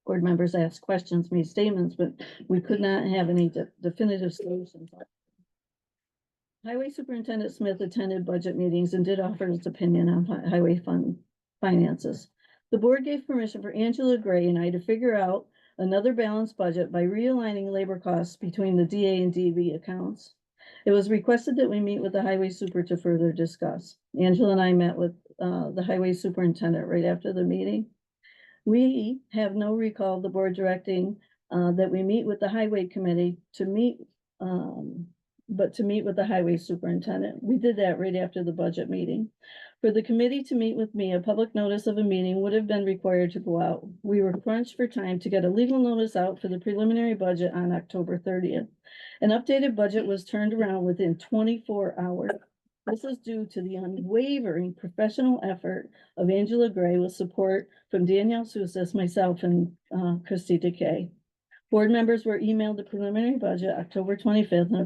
board members asked questions, made statements, but we could not have any definitive solutions. Highway Superintendent Smith attended budget meetings and did offer his opinion on highway fund finances. The board gave permission for Angela Gray and I to figure out another balanced budget by realigning labor costs between the DA and DB accounts. It was requested that we meet with the highway super to further discuss. Angela and I met with the highway superintendent right after the meeting. We have no recall of the board directing that we meet with the highway committee to meet with the highway superintendent. We did that right after the budget meeting. For the committee to meet with me, a public notice of a meeting would have been required to go out. We were crunched for time to get a legal notice out for the preliminary budget on October 30th. An updated budget was turned around within 24 hours. This is due to the unwavering professional effort of Angela Gray with support from Danielle Sousis, myself, and Christy Decay. Board members were emailed the preliminary budget October 25th, and a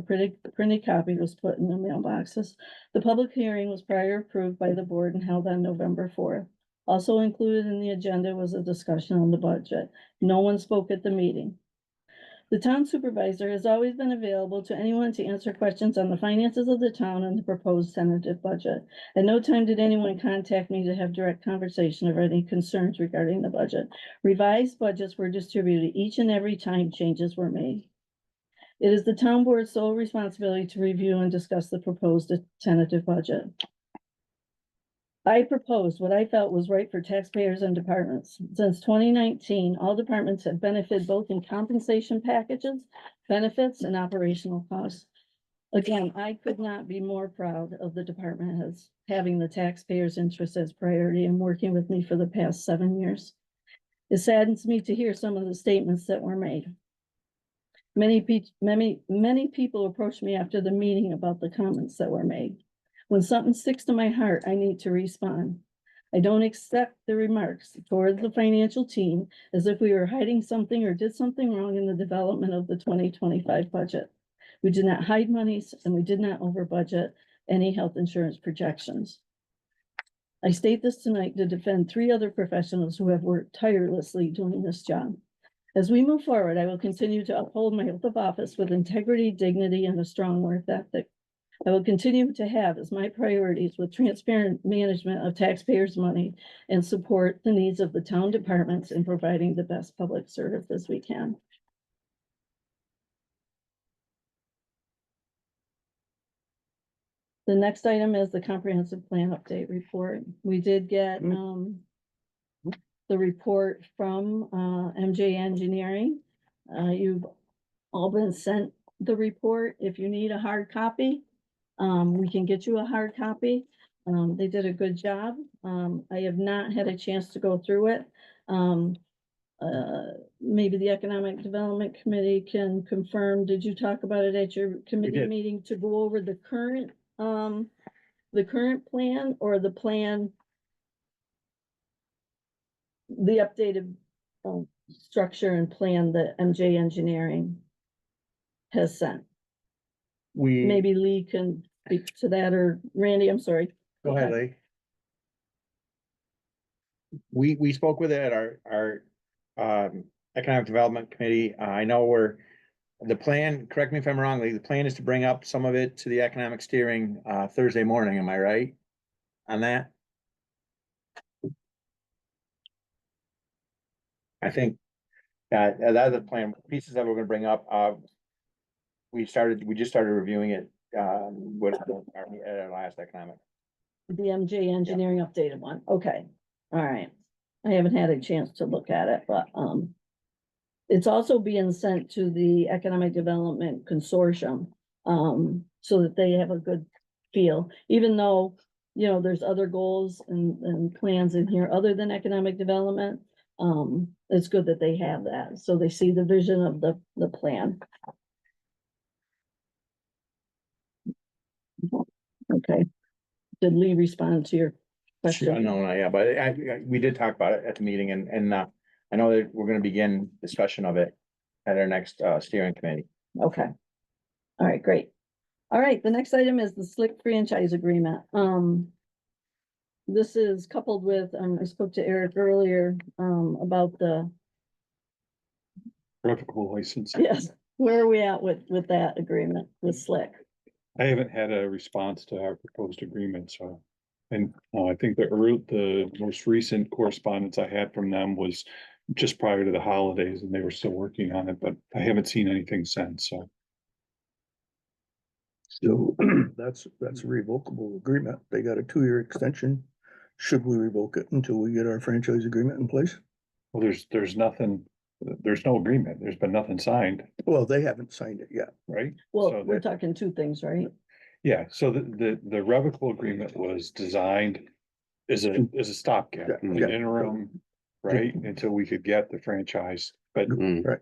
printed copy was put in the mailboxes. The public hearing was prior approved by the board and held on November 4th. Also included in the agenda was a discussion on the budget. No one spoke at the meeting. The town supervisor has always been available to anyone to answer questions on the finances of the town and the proposed tentative budget. At no time did anyone contact me to have direct conversation or any concerns regarding the budget. Revised budgets were distributed each and every time changes were made. It is the town board's sole responsibility to review and discuss the proposed tentative budget. I proposed what I felt was right for taxpayers and departments. Since 2019, all departments have benefited both in compensation packages, benefits, and operational costs. Again, I could not be more proud of the department heads having the taxpayers' interest as priority and working with me for the past 7 years. It saddens me to hear some of the statements that were made. Many people approached me after the meeting about the comments that were made. When something sticks to my heart, I need to respond. I don't accept the remarks toward the financial team as if we were hiding something or did something wrong in the development of the 2025 budget. We did not hide monies and we did not over budget any health insurance projections. I state this tonight to defend 3 other professionals who have worked tirelessly doing this job. As we move forward, I will continue to uphold my oath of office with integrity, dignity, and a strong work ethic. I will continue to have as my priorities with transparent management of taxpayers' money and support the needs of the town departments in providing the best public services we can. The next item is the comprehensive plan update report. We did get, the report from, MJ Engineering. You've all been sent the report. If you need a hard copy, we can get you a hard copy. They did a good job. I have not had a chance to go through it. Maybe the Economic Development Committee can confirm. Did you talk about it at your committee did. meeting to go over the current plan or the plan? The updated structure and plan that MJ Engineering has sent. We, Maybe Lee can speak to that, or Randy, I'm sorry. go ahead, Lee. We spoke with it at our Economic Development Committee. I know the plan, correct me if I'm wrong, Lee, the plan is to bring up some of it to the economic steering Thursday morning, am I right? On that? I think that's the plan, pieces that we're gonna bring up. We just started reviewing it with at our last economic. The MJ Engineering updated one. Okay, all right. I haven't had a chance to look at it, but it's also being sent to the Economic Development Consortium, so that they have a good feel, even though, you know, there's other goals and plans in here other than economic development. It's good that they have that, so they see the vision of the plan. Okay. Did Lee respond to your question? No, yeah, but we did talk about it at the meeting and I know that we're gonna begin discussion of it at our next steering committee. Okay. All right, great. All right, the next item is the Slick franchise agreement. This is coupled with, I spoke to Eric earlier, about the, Revocable license. yes, where are we at with that agreement with Slick? I haven't had a response to our proposed agreement, so. And I think the most recent correspondence I had from them was just prior to the holidays and they were still working on it, but I haven't seen anything since, so. So that's a revocable agreement. They got a 2-year extension. Should we revoke it until we get our franchise agreement in place? Well, there's nothing, there's no agreement. There's been nothing signed, Well, they haven't signed it yet. right? Well, So we're that- talking 2 things, right? Yeah, so the revocable agreement was designed as a stopgap, Yeah, an yeah. interim, right, until we could get the franchise, but Mm,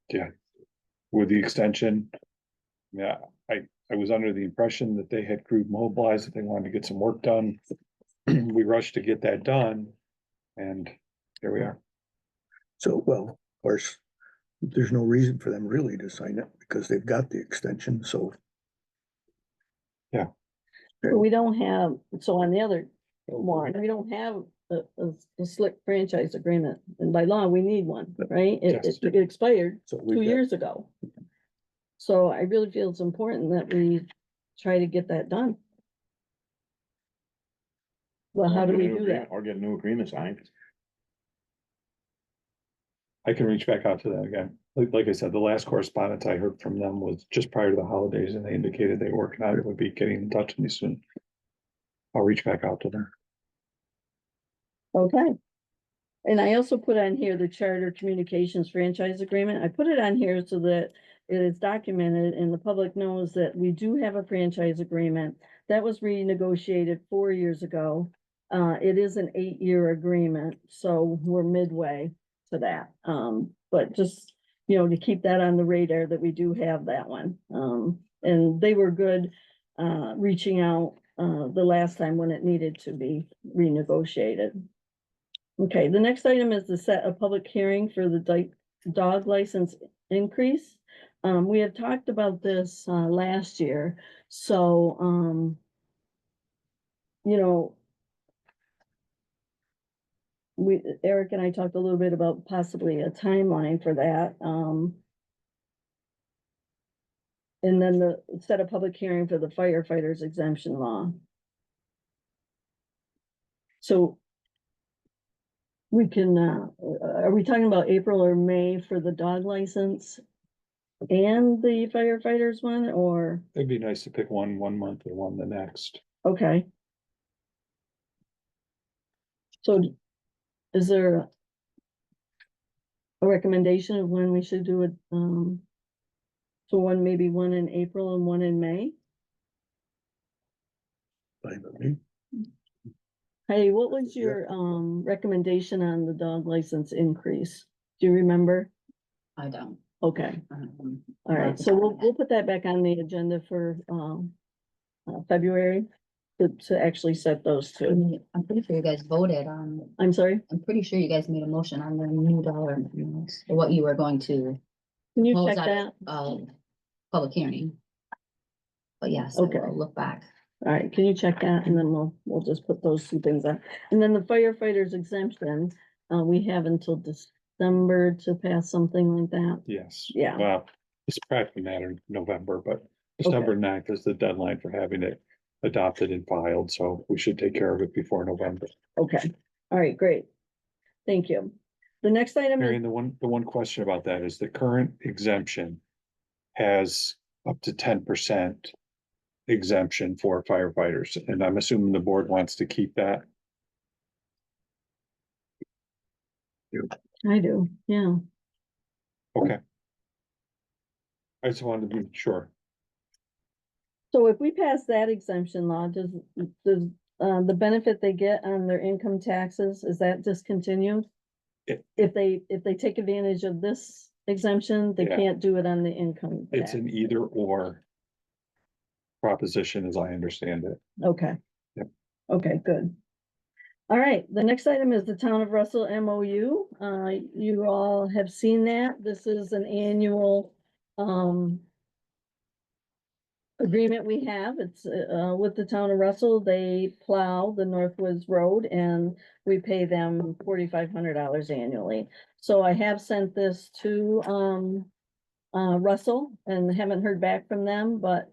yeah. With the extension, yeah, I was under the impression that they had crew mobilized, that they wanted to get some work done. We rushed to get that done, and here we are. So, well, of course, there's no reason for them really to sign it because they've got the extension, so. But we don't have, so on the other one, we don't have a Slick franchise agreement, and by law, we need one, right? Yes. It expired So 2 we've got, years ago. So I really feel it's important that we try to get that done. Well, how do we do that? Or get a new agreement signed. I can reach back out to them again. Like I said, the last correspondence I heard from them was just prior to the holidays, and they indicated they were working on it, would be getting in touch with me soon. I'll reach back out to them. Okay. And I also put on here the Charter Communications franchise agreement. I put it on here so that it is documented and the public knows that we do have a franchise agreement. That was renegotiated 4 years ago. It is an 8-year agreement, so we're midway to that. But just, you know, to keep that on the radar that we do have that one. And they were good, reaching out, the last time when it needed to be renegotiated. Okay, the next item is to set a public hearing for the dog license increase. We had talked about this, last year, so, you know, Eric and I talked a little bit about possibly a timeline for that, and then set a public hearing for the firefighters exemption law. So we can, are we talking about April or May for the dog license and the firefighters one, or, It'd be nice to pick one month and one the next. okay? So is there a recommendation of when we should do it, so maybe one in April and one in May? Fine with me. Hey, what was your, recommendation on the dog license increase? Do you remember? I don't. Okay, Um, all right, so we'll put that back on the agenda for, February to actually set those I two. mean, I'm pretty sure you guys voted on, I'm sorry, I'm pretty sure you guys made a motion on the new dollar amounts, or what you were going to. can you propose check at, that? Public hearing. But yes, I Okay. will look back. All right, can you check that, and then we'll just put those two things on, and then the firefighters exemption, we have until December to pass something like that. Yes. Yeah. Well, it's practically matter in November, but December 9th is the deadline for having it adopted and filed, so we should take care of it before November. Okay, all right, great. Thank you. The next item is, Marion, the one question about that is the current exemption has up to 10% exemption for firefighters, and I'm assuming the board wants to keep that. I do, yeah. Okay. I just wanted to be sure. So if we pass that exemption law, does the benefit they get on their income taxes, is that discontinued? It- If they take advantage of this exemption, they Yeah. can't do it on the income It's tax. an either or proposition, as I understand it. Okay. Yep. Okay, good. All right, the next item is the Town of Russell MOU. You all have seen that. This is an annual, agreement we have. It's, with the Town of Russell. They plow the Northwoods Road and we pay them $4,500 annually. So I have sent this to, Russell and haven't heard back from them, but,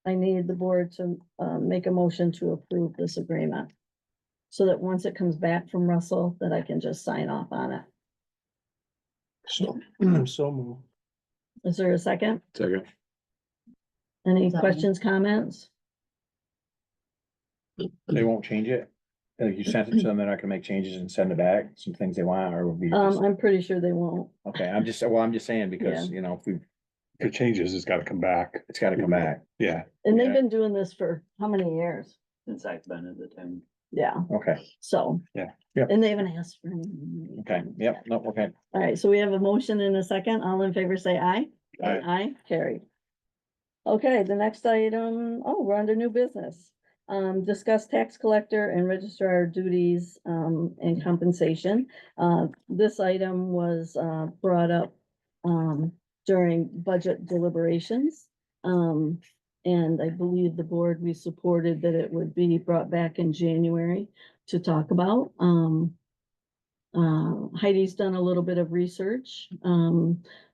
I need the board to, make a motion to approve this agreement. So that once it comes back from Russell, that I can just sign off on it. So moved. Is there a second? Second. Any Second. questions, comments? They won't change it? Like you sent it to them, they're not gonna make changes and send it back, some things they want, or will be just, I'm pretty sure they won't. okay, I'm just saying, because, you know, if we, If it changes, it's gotta come back. it's gotta come back, Yeah. And they've Yeah. been doing this for how many years? Since I've been at the town. Yeah, okay, so. Yeah. Yep. And they haven't asked for any. okay, yep, no, okay. All right, so we have a motion and a second. All in favor, say aye. Aye. Aye, carried. Okay, the next item, we're under new business. Discuss tax collector and registrar duties, and compensation. This item was, brought up, during budget deliberations. And I believe the board, we supported that it would be brought back in January to talk about. Heidi's done a little bit of research.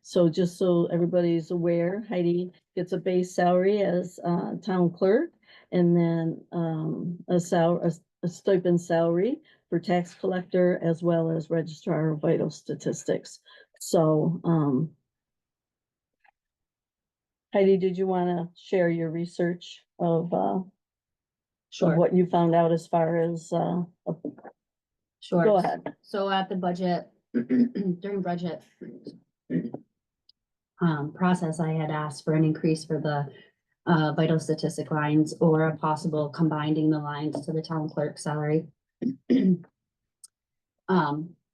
So just so everybody's aware, Heidi gets a base salary as, town clerk. And then, a stipend salary for tax collector as well as registrar of vital statistics. So, Heidi, did you wanna share your research of Sure, what you found out as far as, sure. go ahead. So at the budget, during budget, process, I had asked for an increase for the vital statistic lines or a possible combining the lines to the town clerk salary.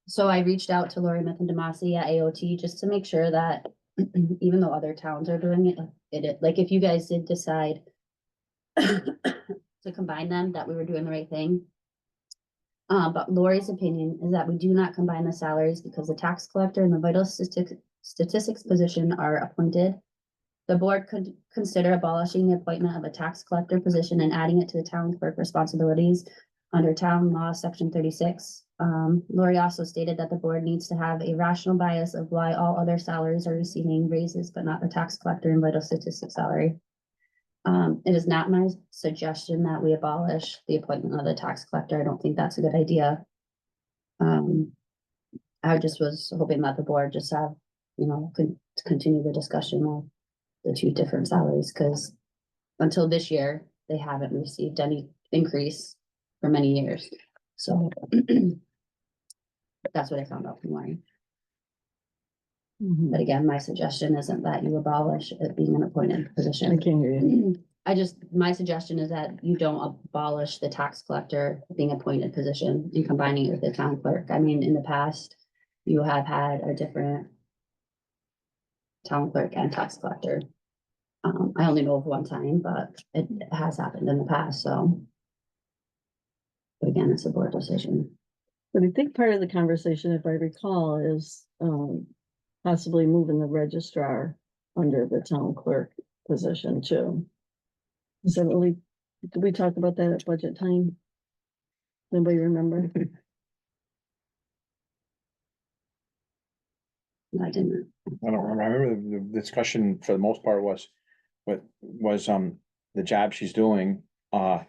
So I reached out to Lori Metheny at AOT just to make sure that even though other towns are doing it, like if you guys did decide to combine them, that we were doing the right thing. But Lori's opinion is that we do not combine the salaries because the tax collector and the vital statistics position are appointed. The board could consider abolishing the appointment of a tax collector position and adding it to the town clerk responsibilities under town law, section 36. Lori also stated that the board needs to have a rational bias of why all other salaries are receiving raises, but not the tax collector and vital statistics salary. It is not my suggestion that we abolish the appointment of the tax collector. I don't think that's a good idea. I just was hoping that the board just have, could continue the discussion of the two different salaries, because until this year, they haven't received any increase for many years. So that's what I found out from Lori. But again, my suggestion isn't that you abolish it being an appointed position. I can't hear you. My suggestion is that you don't abolish the tax collector being appointed position and combining it with the town clerk. I mean, in the past, you have had a different town clerk and tax collector. I only know of one time, but it has happened in the past, so. But again, it's a board decision. But I think part of the conversation, if I recall, is possibly moving the registrar under the town clerk position too. Is that really, did we talk about that at budget time? Anybody remember? I didn't. I don't remember. I remember the discussion for the most part was the job she's doing, I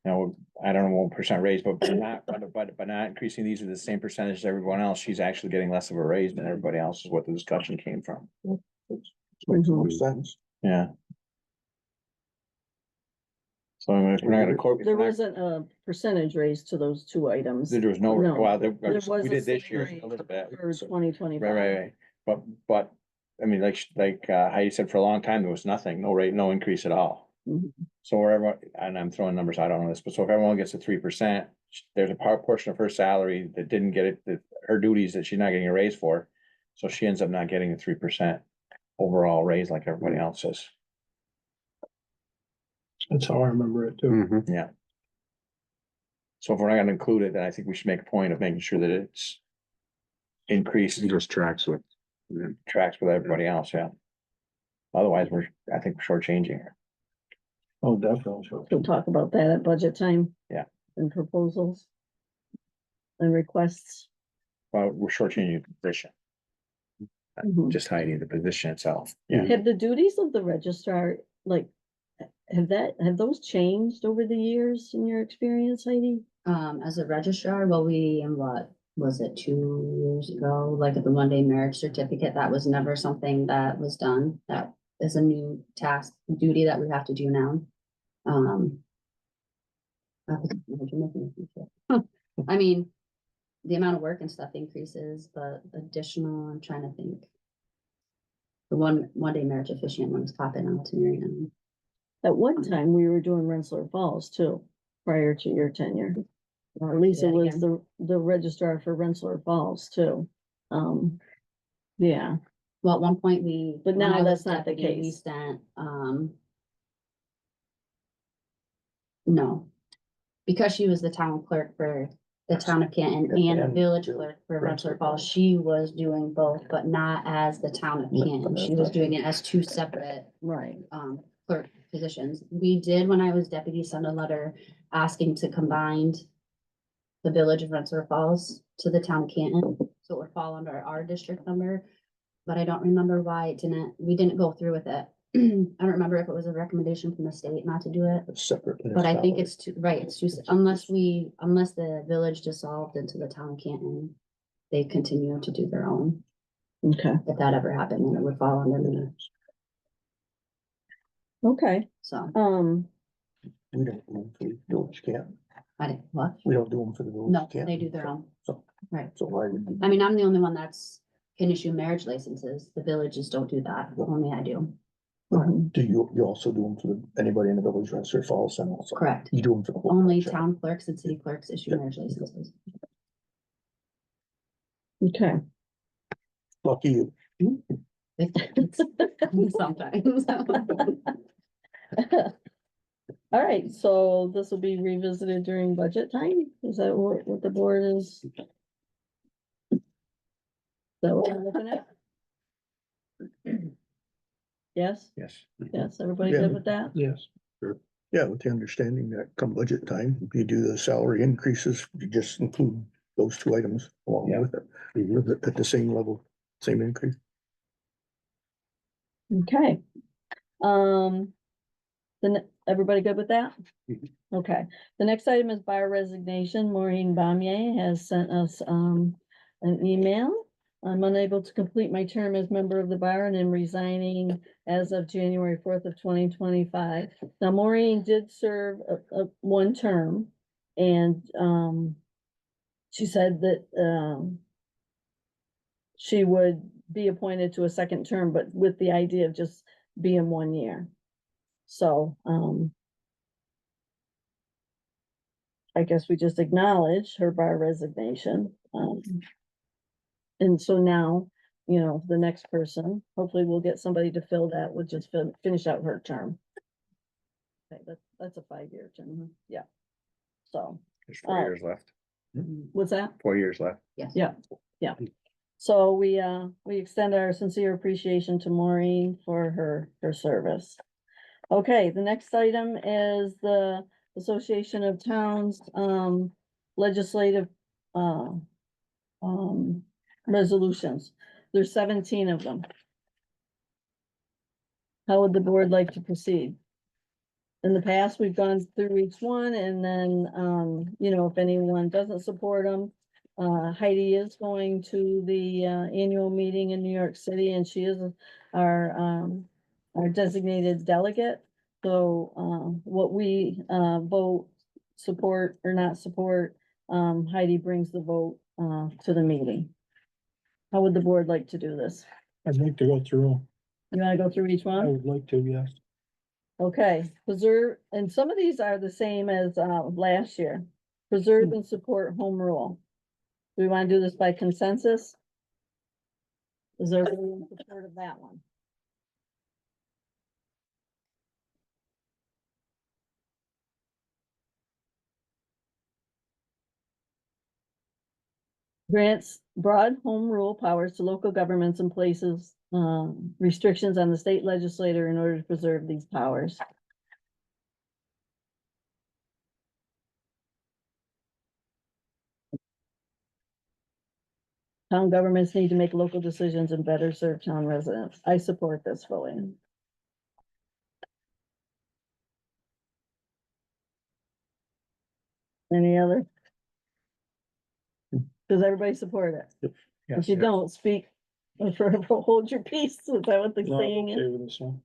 don't know what percent raise, but by not increasing these at the same percentage as everyone else, she's actually getting less of a raise than everybody else, is what the discussion came from. Makes more sense. Yeah. So I mean, if we're not gonna quote. There wasn't a percentage raise to those two items There was no, No. well, There was we a did this slight year, raise Elizabeth. for 2025. Right. But, I mean, like Heidi said, for a long time, there was nothing, no rate, no increase at all. Mhm. So wherever, and I'm throwing numbers, I don't know this, but so if everyone gets a 3%, there's a portion of her salary that didn't get it, that her duties that she's not getting a raise for. So she ends up not getting a 3% overall raise like everybody else is. That's how I remember it too. Mhm. Yeah. So if we're not gonna include it, then I think we should make a point of making sure that it's increased, It just tracks with. tracks with everybody else, yeah. Otherwise, I think we're shortchanging her. Oh, definitely. We'll talk about that at budget time. Yeah. And proposals. And requests. Well, we're shortchanging the position, Mhm. just hiding the position itself. Yeah. Have the duties of the registrar, like, have those changed over the years in your experience, Heidi? As a registrar, well, what was it, 2 years ago, like at the one-day marriage certificate, that was never something that was done. That is a new task, duty that we have to do now. I mean, the amount of work and stuff increases, but additional, I'm trying to think. The one-day marriage officiant one is popping out to me right now. At one time, we were doing Rensselaer Falls too, prior to your tenure. Lisa that was again? the registrar for Rensselaer Falls too. Yeah, Well, at one point But when now I was that's not the deputy, we case. spent, no. Because she was the town clerk for the town of Canton and the village clerk for Rensselaer Falls, she was doing both, but not as the town of Canton. She was doing it as two separate right. clerk positions. We did, when I was deputy, send a letter asking to combine the village of Rensselaer Falls to the town of Canton, so it would fall under our district number. But I don't remember why we didn't go through with it. I don't remember if it was a recommendation from the state not to do it, It's separate. but I think it's it's too, unless the village dissolved into the town of Canton, they continue to do their own. Okay, If that ever happened, then it would fall under me, okay. so, We don't do them for the village camp. I didn't, what? We don't do them for the village No, camp. they do their own. So, Right. so why would? I mean, I'm the only one that's can issue marriage licenses. The villages don't do that. Only I do. Do you also do them for anybody in the village, Rensselaer Falls and also? Correct. You do them for the whole. Only bunch, yeah. town clerks and city clerks issue Yep. marriage licenses. Okay. Lucky you. Sometimes. All right, so this will be revisited during budget time? Is that what the board is? Is that what we're looking at? Yes, Yes. yes, everybody Yeah. good with that? Yes. Yeah, with the understanding that come budget time, if you do the salary increases, you just include those two items along Yeah. with it. At the same level, same increase. Okay. Then, everybody good with that? Okay, the next item is bar resignation. Maureen Bamier has sent us, an email. I'm unable to complete my term as member of the bar and am resigning as of January 4th of 2025. Now Maureen did serve one term and, she said that, she would be appointed to a second term, but with the idea of just being 1 year. So, I guess we just acknowledge her bar resignation. And so now, you know, the next person, hopefully we'll get somebody to fill that, would just finish out her term. Okay, that's a 5-year term, yeah. So, There's Oh. 4 years left, what's that? 4 years left. Yes. Yeah. So we extend our sincere appreciation to Maureen for her service. Okay, the next item is the Association of Towns, legislative, resolutions. There's 17 of them. How would the board like to proceed? In the past, we've gone through each one and then, you know, if anyone doesn't support them, Heidi is going to the, annual meeting in New York City and she is our designated delegate. So, what we, vote, support or not support, Heidi brings the vote, to the meeting. How would the board like to do this? I'd like to go through. You wanna go through each I one? would like to, yes. Okay, preserve, and some of these are the same as, last year. Preserve and support home rule. Do we wanna do this by consensus? Is there everyone in support of that one? Grants broad home rule powers to local governments and places, restrictions on the state legislator in order to preserve these powers. Town governments need to make local decisions and better serve town residents. I support this fully. Any other? Does everybody support it? If you don't, speak or hold your peace. Is that what the No, I'm saying okay is? with this one.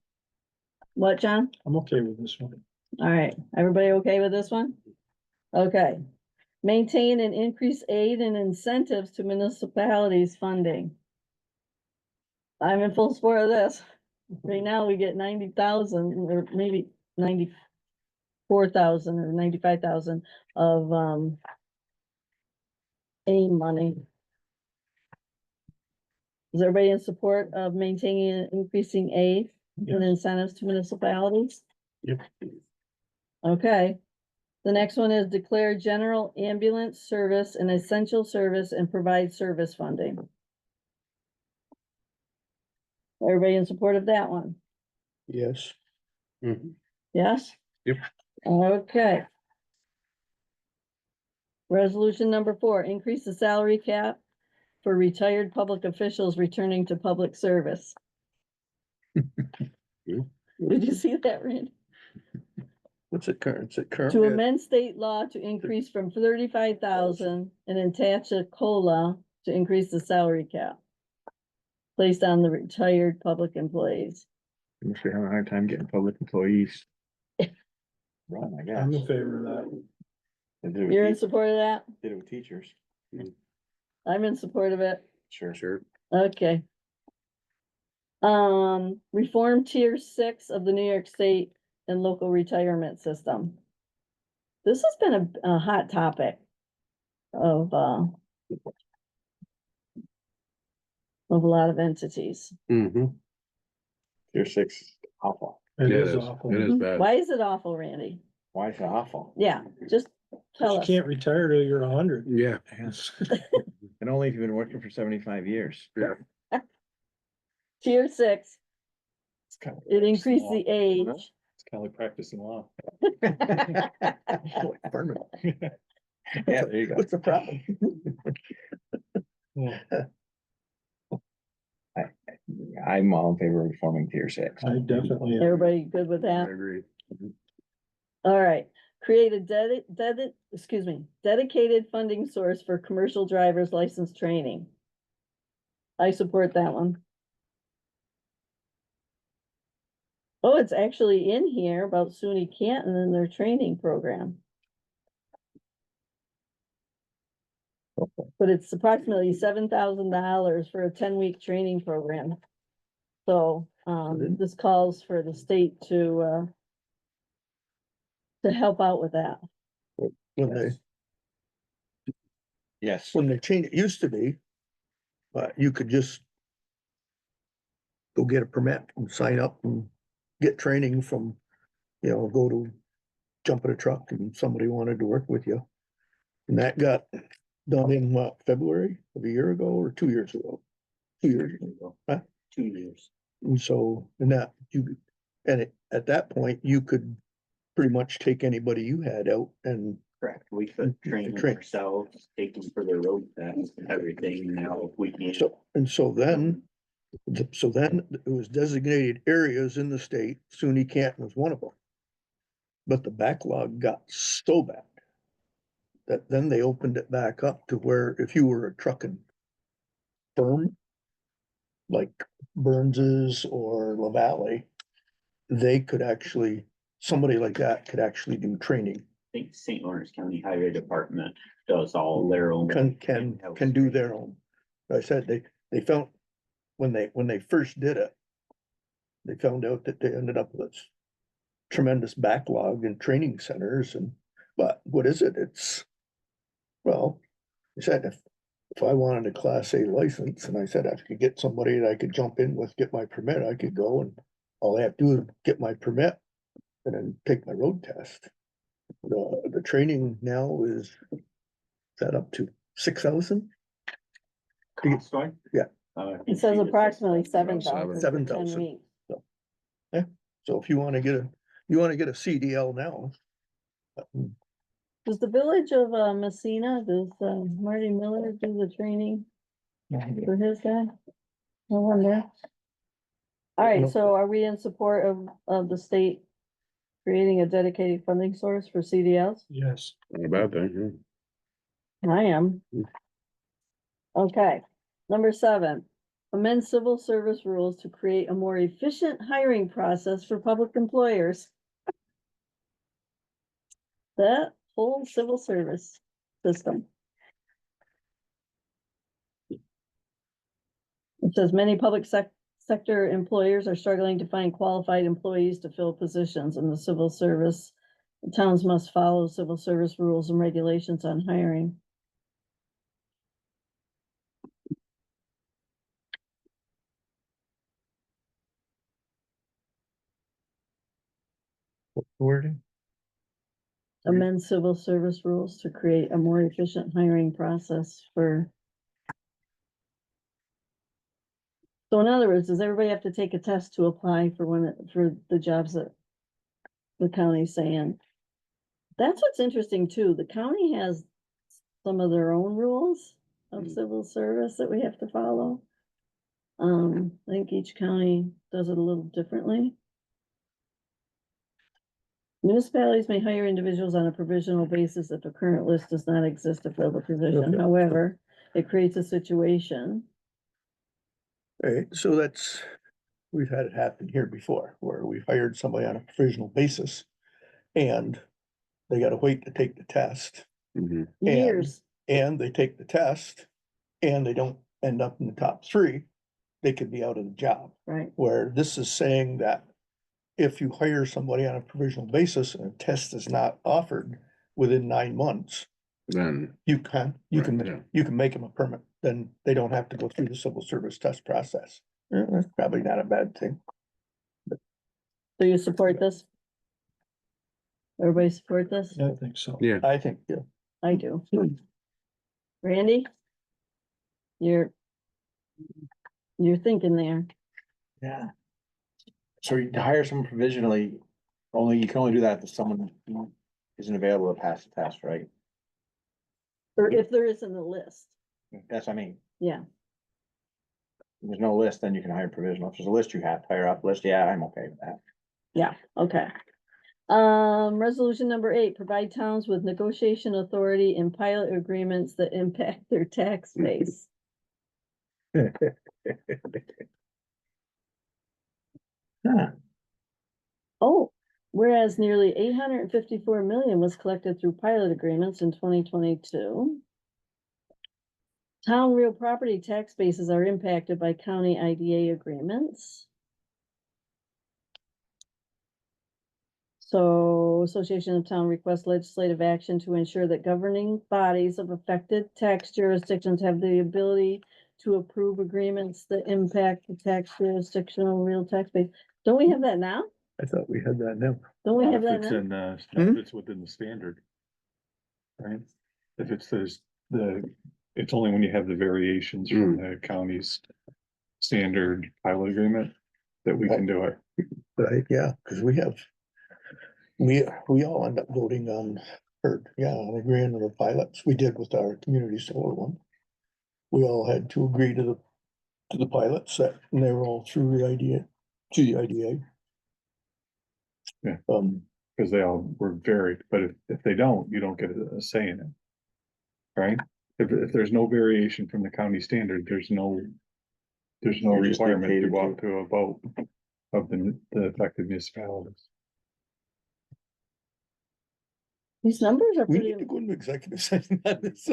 What, John? I'm okay with this one. All right, everybody okay with this one? Okay. Maintain and increase aid and incentives to municipalities funding. I'm in full support of this. Right now, we get 90,000 or maybe 94,000 or 95,000 of aid money. Is everybody in support of maintaining and increasing aid and incentives to municipalities? Yep. Okay. The next one is declare general ambulance service an essential service and provide service funding. Everybody in support of that one? Yes. Mhm. Yes? Yep. Okay. Resolution number 4, increase the salary cap for retired public officials returning to public service. Yeah. Did you see that, Randy? What's it current? Is it current? To amend state law to increase from 35,000 and attach a COLA to increase the salary cap placed on the retired public employees. I'm sure having a hard time getting public employees. Run, I guess. I'm in favor of that. They did it with You're in teach- support of that? Did it with teachers. I'm in support of it. Sure. Sure. Okay. Reform tier 6 of the New York State and local retirement system. This has been a hot topic of a lot of entities. Mm-hmm. Tier 6, is awful. It is awful. It is bad. Why is it awful, Randy? Why is it awful? Yeah, just tell You us. can't retire till you're 100. Yeah. And only if you've been working for 75 years. Yeah. Tier 6, It's kind of. it increased the age. It's kind of like practicing law. Permanent. Yeah, there you go. What's the problem? I'm all in favor of reforming tier 6. I definitely. am. Everybody good with I that? agree. All right, create a dedicated funding source for commercial driver's license training. I support that one. Oh, it's actually in here about SUNY Canton and their training program. But it's approximately $7,000 for a 10-week training program. So, this calls for the state to help out with that. Yes. When they changed, it used to be, you could just go get a permit and sign up and get training from, go to jump in a truck and somebody wanted to work with you. And that got done in what, February of a year ago or 2 years ago? 2 years ago. Huh? 2 years. And so, at that point, you could pretty much take anybody you had out and Correct. We could train them Train. ourselves, take them for their road tests and everything. Now, if we can. so then it was designated areas in the state, SUNY Canton was one of them. But the backlog got so bad that then they opened it back up to where if you were a trucking firm, like Burns's or LaValle, they could actually, somebody like that could actually do training, I think St. Lawrence County Highway Department does all their own. can do their own. I said they found, when they first did it, they found out that they ended up with tremendous backlog in training centers but what is it? Well, I said, if I wanted a Class A license and I said I could get somebody that I could jump in with, get my permit, I could go and all I have to do is get my permit and then take my road test. The training now is that up to 6,000? Cost-wise? Yeah. It says approximately 7,000 for 10 7,000. weeks. So if you wanna get a CDL now. Does the village of Messina, does Marty Miller do the training for his guy? No wonder. All right, so are we in support of the state creating a dedicated funding source for CDLs? Yes. Not about that, yeah. I am. Okay, number 7, amend civil service rules to create a more efficient hiring process for public employers. That whole civil service system. It says many public sector employers are struggling to find qualified employees to fill positions in the civil service. Towns must follow civil service rules and regulations on hiring. Wording? Amend civil service rules to create a more efficient hiring process for. So in other words, does everybody have to take a test to apply for for the jobs that the county's saying? That's what's interesting too. The county has some of their own rules of civil service that we have to follow. I think each county does it a little differently. Municipalities may hire individuals on a provisional basis if a current list does not exist to fill the position. Okay. However, it creates a situation. Right, so we've had it happen here before, where we've hired somebody on a provisional basis. And they gotta wait to take the test, Mhm. And- Years. and they take the test, and they don't end up in the top three, they could be out of the job. Right, Where this is saying that if you hire somebody on a provisional basis and a test is not offered within 9 months, Then, you can Right, yeah. make them a permit, then they don't have to go through the civil service test process. That's probably not a bad thing. so you support this? Everybody support this? I think so. yeah, I think, yeah. I do. Randy? You're thinking there. Yeah. So you to hire someone provisionally, you can only do that if someone isn't available to pass the test, right? Or if there isn't a list, That's what I mean. yeah. If there's no list, then you can hire provisional. If there's a list, you have to hire up list. Yeah, I'm okay with that. Yeah, okay. Resolution number 8, provide towns with negotiation authority in pilot agreements that impact their tax base. Huh. Oh, whereas nearly 854 million was collected through pilot agreements in 2022. Town real property tax bases are impacted by county IDA agreements. So Association of Town requests legislative action to ensure that governing bodies of affected tax jurisdictions have the ability to approve agreements that impact the tax jurisdictional real tax base. Don't we have that now? I thought we had that now. Don't we have If that it's now? in, Hmm? if it's within the standard. Right? If it's, it's only when you have the variations from the county's standard pilot agreement that we can do it. Right, yeah, because we all end up voting on, on agreeing to the pilots. We did with our community solar one. We all had to agree to the pilots that, and they were all through the IDA, to the IDA. Yeah. Because they all were varied, but if they don't, you don't get a say in it. Right? If there's no variation from the county standard, there's no You're just requirement to dictated go to. out to a vote of the affected municipalities. These numbers are we pretty, need to go into executive session on this.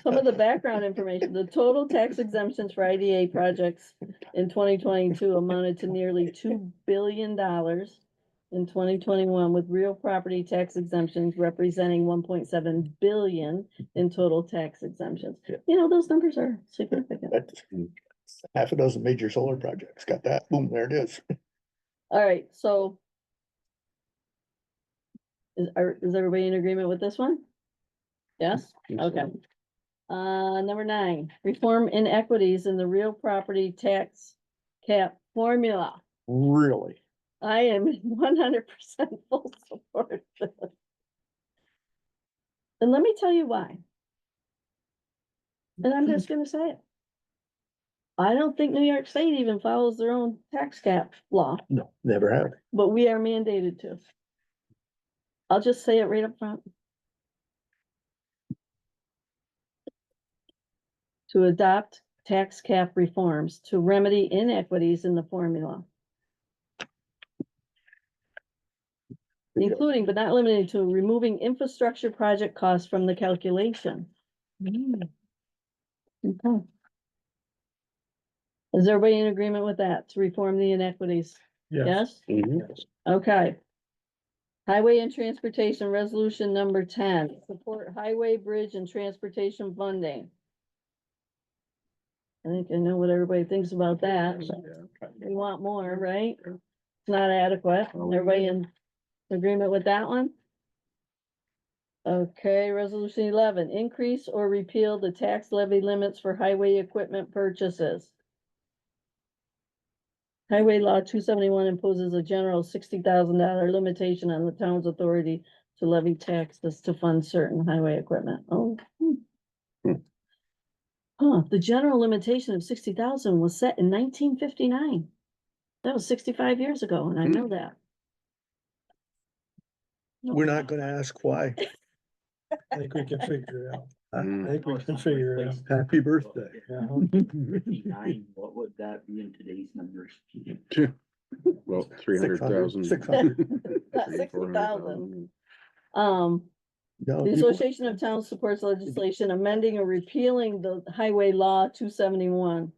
some of the background information, the total tax exemptions for IDA projects in 2022 amounted to nearly $2 billion in 2021, with real property tax exemptions representing 1.7 billion in total tax exemptions. Yeah. You know, those numbers are significant. That's half a dozen major solar projects. Got that? Boom, there it is. All right, so is everybody in agreement with this one? Yes, okay. Number 9, reform inequities in the real property tax cap formula. Really? I am in 100% full support of this. And let me tell you why. And I'm just gonna say it. I don't think New York State even follows their own tax cap law, No, never have. but we are mandated to. I'll just say it right up front. To adopt tax cap reforms to remedy inequities in the formula. Including but not limited to removing infrastructure project costs from the calculation. Okay. Is everybody in agreement with that, to reform the inequities? Yes? Okay. Highway and Transportation Resolution number 10, support highway, bridge, and transportation funding. I think I know what everybody thinks about that. We want more, right? It's not adequate. Everybody in agreement with that one? Okay, resolution 11, increase or repeal the tax levy limits for highway equipment purchases. Highway Law 271 imposes a general $60,000 limitation on the town's authority to levy taxes to fund certain highway equipment. Oh. Huh, the general limitation of 60,000 was set in 1959. That was 65 years ago, and I know that. We're not gonna ask why. I think we can figure it out. I Mm. think we can figure it out. Happy birthday. $59, what would that be in today's numbers? Well, 300,000. 600. Not 60,000. No, The people- Association of Towns supports legislation amending or repealing the Highway Law 271.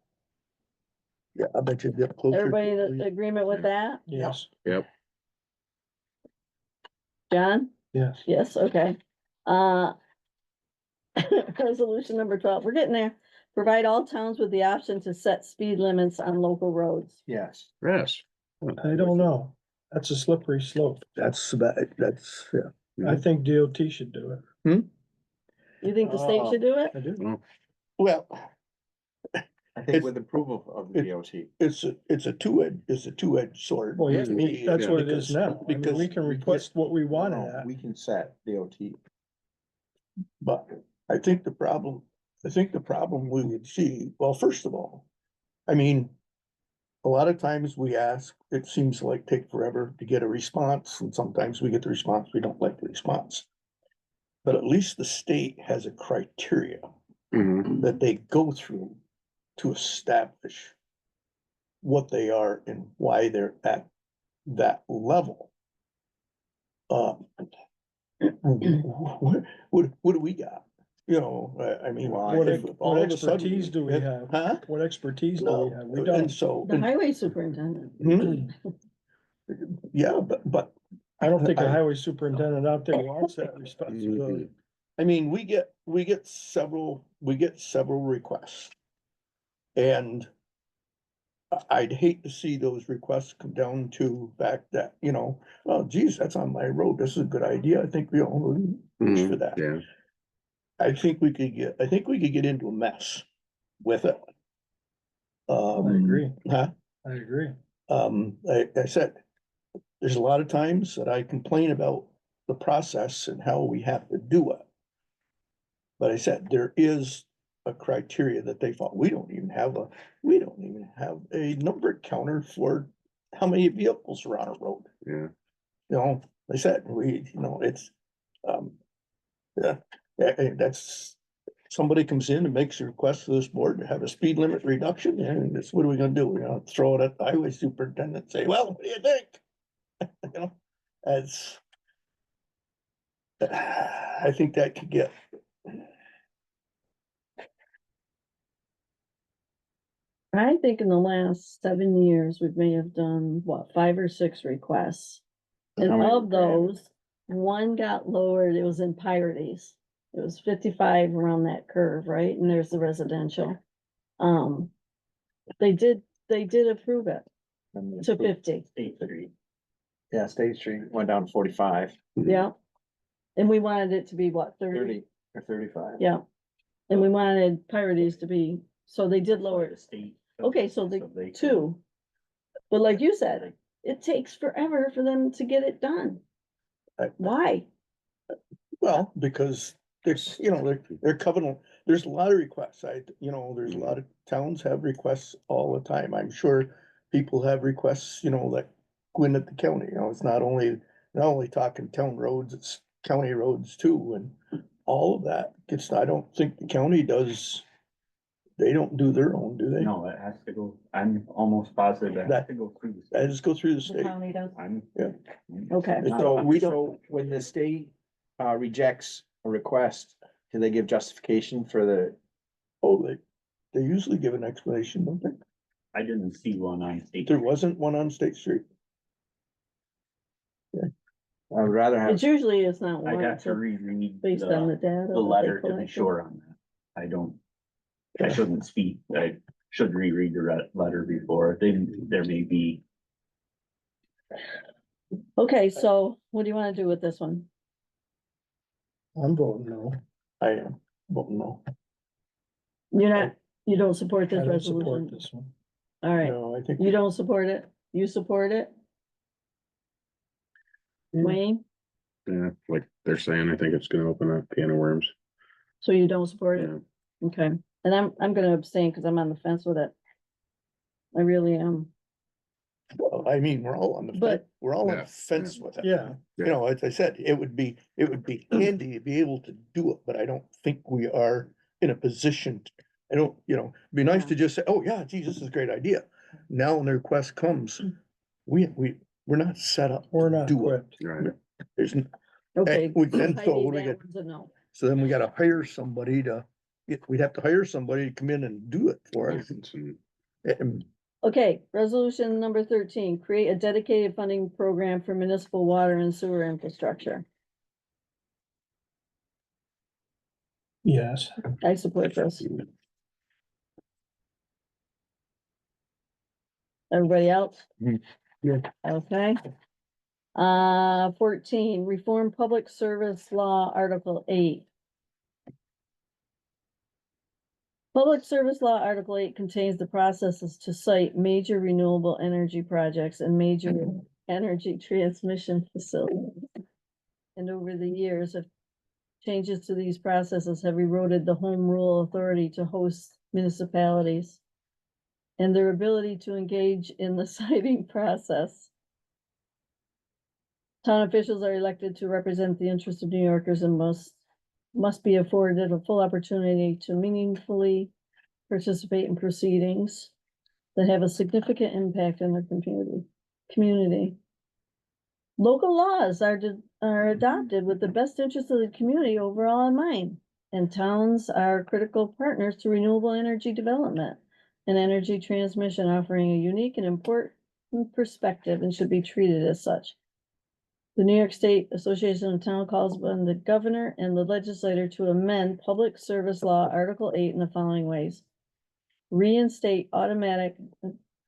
Yeah, I bet you get closer. Everybody in agreement with that? Yes, Yep. John? yes. Yes, okay. Uh. Resolution number 12, we're getting there. Provide all towns with the option to set speed limits on local roads. Yes. Yes. I don't know. That's a slippery slope. That's about, that's, yeah. I think DOT should do it. You think the state should do it? I do. Well, I think with approval of the DOT. it's a two-edged sword. Well, yeah, to me, that's what it is because- now. I mean, Because we can request what we want in that. We can set DOT. But I think the problem we would see, well, first of all, I mean, a lot of times we ask, it seems like take forever to get a response, and sometimes we get the response, we don't like the response. But at least the state has a criteria Mhm. that they go through to establish what they are and why they're at that level. What do we got? You know, I mean. What if all what of a sudden- expertise do we have? Huh? What expertise do No, we have? We and don't. so, The highway superintendent. yeah, but I don't think a highway superintendent out there wants that responsibility. I mean, we get several requests. And I'd hate to see those requests come down to the fact that, you know, oh geez, that's on my road. This is a good idea. I think we all push for that. Yeah. I think we could get into a mess with it. I agree. Huh? I agree. I said, there's a lot of times that I complain about the process and how we have to do it. But I said, there is a criteria that they thought, we don't even have a number counter for how many vehicles are on a road. Yeah. You know, they said, it's, yeah, that's, somebody comes in and makes a request to this board to have a speed limit reduction, and it's, what are we gonna do? We're gonna throw it at the highway superintendent and say, well, what do you think? You know, as I think that could get. I think in the last 7 years, we may have done, what, 5 or 6 requests. And How many of were granted? those, one got lowered, it was in Pirates. It was 55 around that curve, right? And there's the residential. They did approve it to 50, State Street. Yeah, State Street went down to 45, yeah. And we wanted it to be what, 30? 30 or 35. Yeah. And we wanted Pirates to be, so they did lower The it. state. Okay, so the they can- 2. But like you said, it takes forever for them to get it done. Why? Well, because there's, they're covenant, there's a lot of requests, there's a lot of towns have requests all the time, I'm sure people have requests, that go in at the county, it's not only talking town roads, it's county roads too, and all of that gets, I don't think the county does, they don't do their own, do they? No, it has to go, I'm almost positive it has to go through the That state. just go through the The state. county does. I'm. Yeah. Okay. So we don't- so when the state rejects a request, do they give justification for the, Oh, they usually give an explanation, don't they? I didn't see one on state. There wasn't one on State Street. I would rather have, It's usually, it's not I'd one, have to it's reread based on the the, data. the that they letter to be collected. sure on that. I shouldn't speak, I should reread the letter before, there may be. Okay, so what do you wanna do with this one? I'm voting no. I am, but no, You're not, you don't support I this don't support resolution? this one. All right, no, I think. you don't support it? You support it? Yeah. Wayne, Yeah, like they're saying, I think it's gonna open a can of worms. so you don't support it? Yeah. Okay, and I'm gonna abstain because I'm on the fence with it. I really am. Well, I mean, we're all on the, But- we're all on Yeah, the fence with it. Yeah, As I said, it would be handy to be able to do it, but I don't think we are in a position. I don't, it'd be nice to just say, oh yeah, geez, this is a great idea. Now when the request comes, we're not set up. we're to not do it. equipped. Right. There's, Okay. we can, I so need what do we that get? one to know. So then we gotta hire somebody to, we'd have to hire somebody to come in and do it for us. And Okay, resolution number 13, create a dedicated funding program for municipal water and sewer infrastructure. Yes. I support this. Everybody else? Mhm. Yeah. Okay. 14, reform public service law, Article 8. Public Service Law, Article 8 contains the processes to cite major renewable energy projects and major energy transmission facilities. And over the years, if changes to these processes have eroded the home rule authority to host municipalities and their ability to engage in the citing process. Town officials are elected to represent the interests of New Yorkers and must be afforded a full opportunity to meaningfully participate in proceedings that have a significant impact on their community. Local laws are adopted with the best interest of the community overall in mind, and towns are critical partners to renewable energy development and energy transmission, offering a unique and important perspective and should be treated as such. The New York State Association of Town calls on the governor and the legislator to amend Public Service Law, Article 8 in the following ways. Reinstate automatic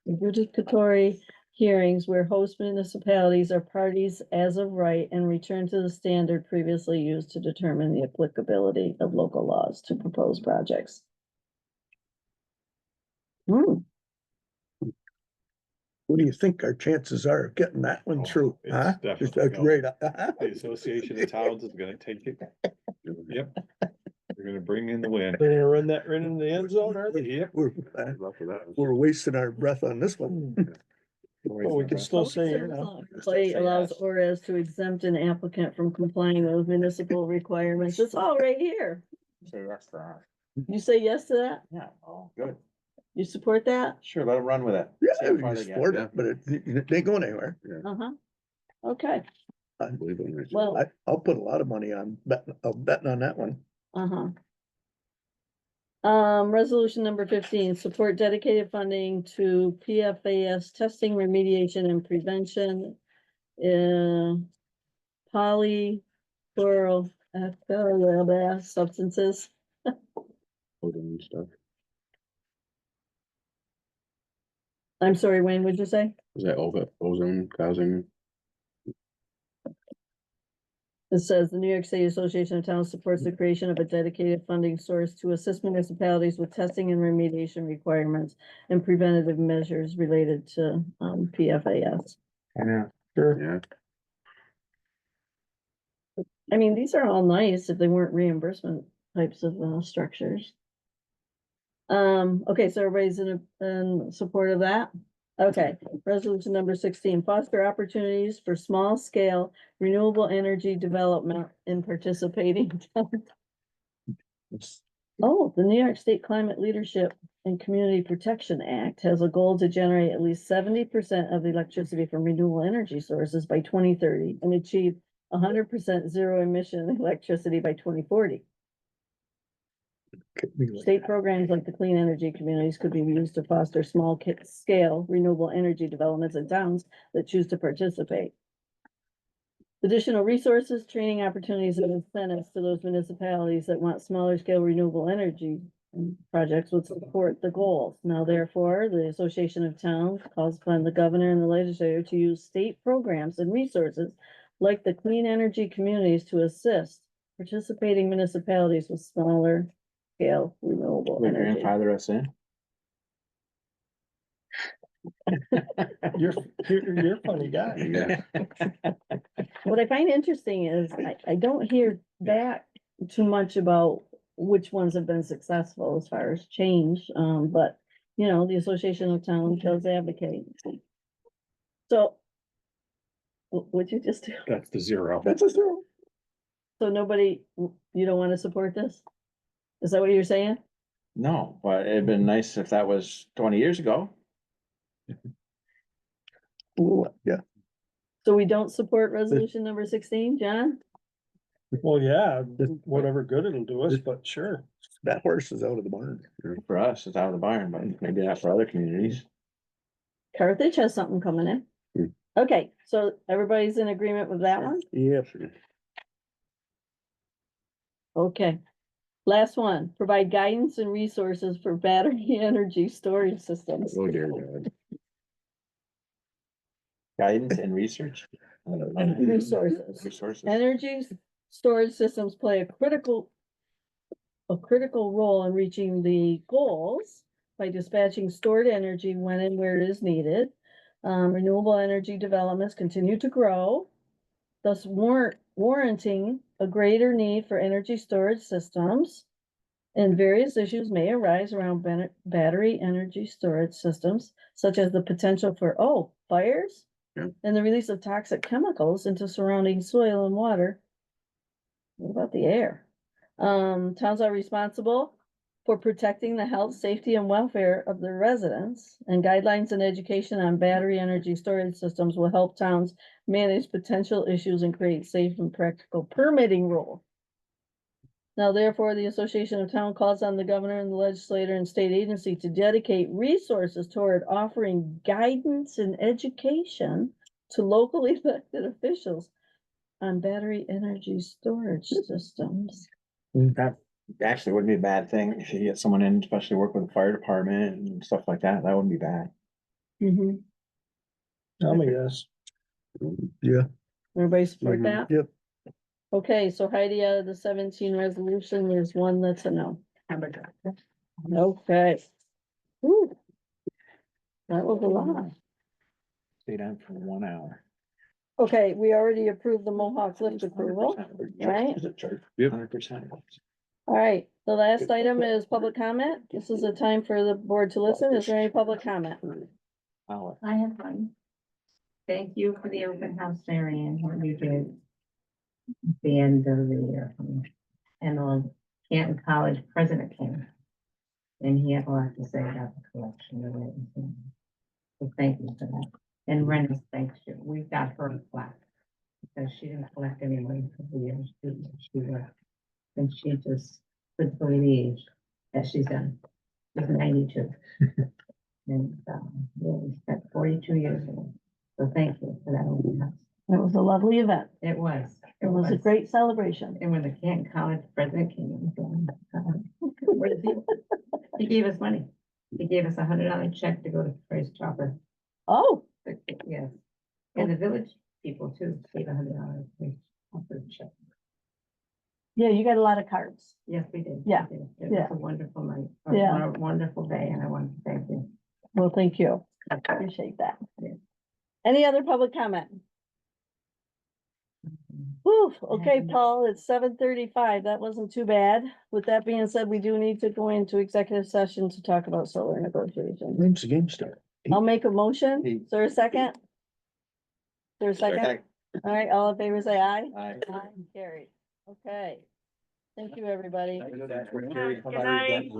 adjudicatory hearings where host municipalities are parties as of right and return to the standard previously used to determine the applicability of local laws to proposed projects. what do you think our chances are of getting that one Oh, through? it's Huh? definitely Just a no. great. The Association of Towns is gonna take it. Yep. They're gonna bring in the win. They're gonna run that right in the end zone, are they? Yep. We're, Good luck with that. we're wasting our breath on this one. Well, we can still say, you know. Play allows ORAS to exempt an applicant from complying with municipal requirements. It's all right here. So that's the, You say yes to that? yeah, oh, good. You support that? Sure, let them run with it. Yeah, See how we far can they get. support it, but it ain't going anywhere. Uh-huh. Okay, Believe it or not. well, I'll put a lot of money on betting on that one. uh-huh. Resolution number 15, support dedicated funding to PFAS testing, remediation and prevention. Polychloroalkyl substances. Ozone stuff. I'm sorry, Wayne, what'd you say? Is that ozone causing? It says the New York State Association of Towns supports the creation of a dedicated funding source to assist municipalities with testing and remediation requirements and preventative measures related to PFAS. Yeah. Sure. Yeah. I mean, these are all nice if they weren't reimbursement types of structures. Okay, so everybody's in support of that? Okay, resolution number 16, foster opportunities for small scale renewable energy development in participating towns. Oh, the New York State Climate Leadership and Community Protection Act has a goal to generate at least 70% of the electricity from renewable energy sources by 2030 and achieve 100% zero emission electricity by 2040. State programs like the Clean Energy Communities could be used to foster small scale renewable energy developments in towns that choose to participate. Additional resources, training opportunities, and incentives to those municipalities that want smaller scale renewable energy projects would support the goals. Now therefore, the Association of Towns calls upon the governor and the legislature to use state programs and resources like the Clean Energy Communities to assist participating municipalities with smaller scale renewable Would energy. grandfather us in? You're a funny guy. Yeah. What I find interesting is I don't hear back too much about which ones have been successful as far as change, but you know, the Association of Towns does advocate. So what'd you just do? That's the zero. That's a zero. So nobody, you don't want to support this? Is that what you're saying? No, but it'd been nice if that was 20 years ago. Ooh, yeah, So we don't support resolution number 16, John? Well, yeah, whatever good it'll do us, but sure. That horse is out of the barn. For us, it's out of the barn, but maybe not for other communities. Carthage has something coming in. Hmm. Okay, so everybody's in agreement with that one? Yep. Okay. Last one, provide guidance and resources for battery energy storage systems. Oh, dear God. Guidance and research? Resources. Resources. Energy storage systems play a critical role in reaching the goals by dispatching stored energy when and where it is needed. Renewable energy developments continue to grow, thus warranting a greater need for energy storage systems. And various issues may arise around battery energy storage systems, such as the potential for, fires? Yeah. And the release of toxic chemicals into surrounding soil and water. What about the air? Towns are responsible for protecting the health, safety, and welfare of their residents, and guidelines and education on battery energy storage systems will help towns manage potential issues and create safe and practical permitting rules. Now therefore, the Association of Town calls on the governor and the legislator and state agency to dedicate resources toward offering guidance and education to locally elected officials on battery energy storage systems. That actually wouldn't be a bad thing if you get someone in, especially work with the fire department and stuff like that. That wouldn't be bad. Mm-hmm. Tell me yes. Yeah. Everybody support Mhm. that? Yep. Okay, so Heidi, out of the 17 resolution, there's one that's a no. Okay. Whew. That was a lot. Stay down for 1 hour. Okay, we already approved the Mohawk lift approval, right? Yep. 100%. All right, the last item is public comment. This is a time for the board to listen. Is there any public comment? Hour. I have one. Thank you for the open house, Marion, what you did. At the end of the year. And Canton College president came. And he had a lot to say about the collection of it. So thank you for that. And Rennie, thanks you. We got her a plaque. Because she didn't collect any money for the years she worked. And she just couldn't believe that she's done. She's 92. And we spent 42 years in it. So thank you for that open house. It was a lovely event. It was. It was a great celebration. And when the Canton College president came in, what did he gave us money. He gave us $100 check to go to Price Chopper. Oh, Yes. And the village people too gave $100 Price Chopper check. yeah, you got a lot of cards. Yes, we did. Yeah. We did. It Yeah. was a wonderful night. Yeah. A wonderful day, and I want to thank you. Well, thank you. I appreciate that. Yeah. Any other public comment? Whew, okay, Paul, it's 7:35. That wasn't too bad. With that being said, we do need to go into executive session to talk about solar negotiations. When's the game start? I'll make a motion. Is there a second? Is there a second? All right, all in favor, say aye. Aye. Aye, carried. Okay. Thank you, everybody. Good night.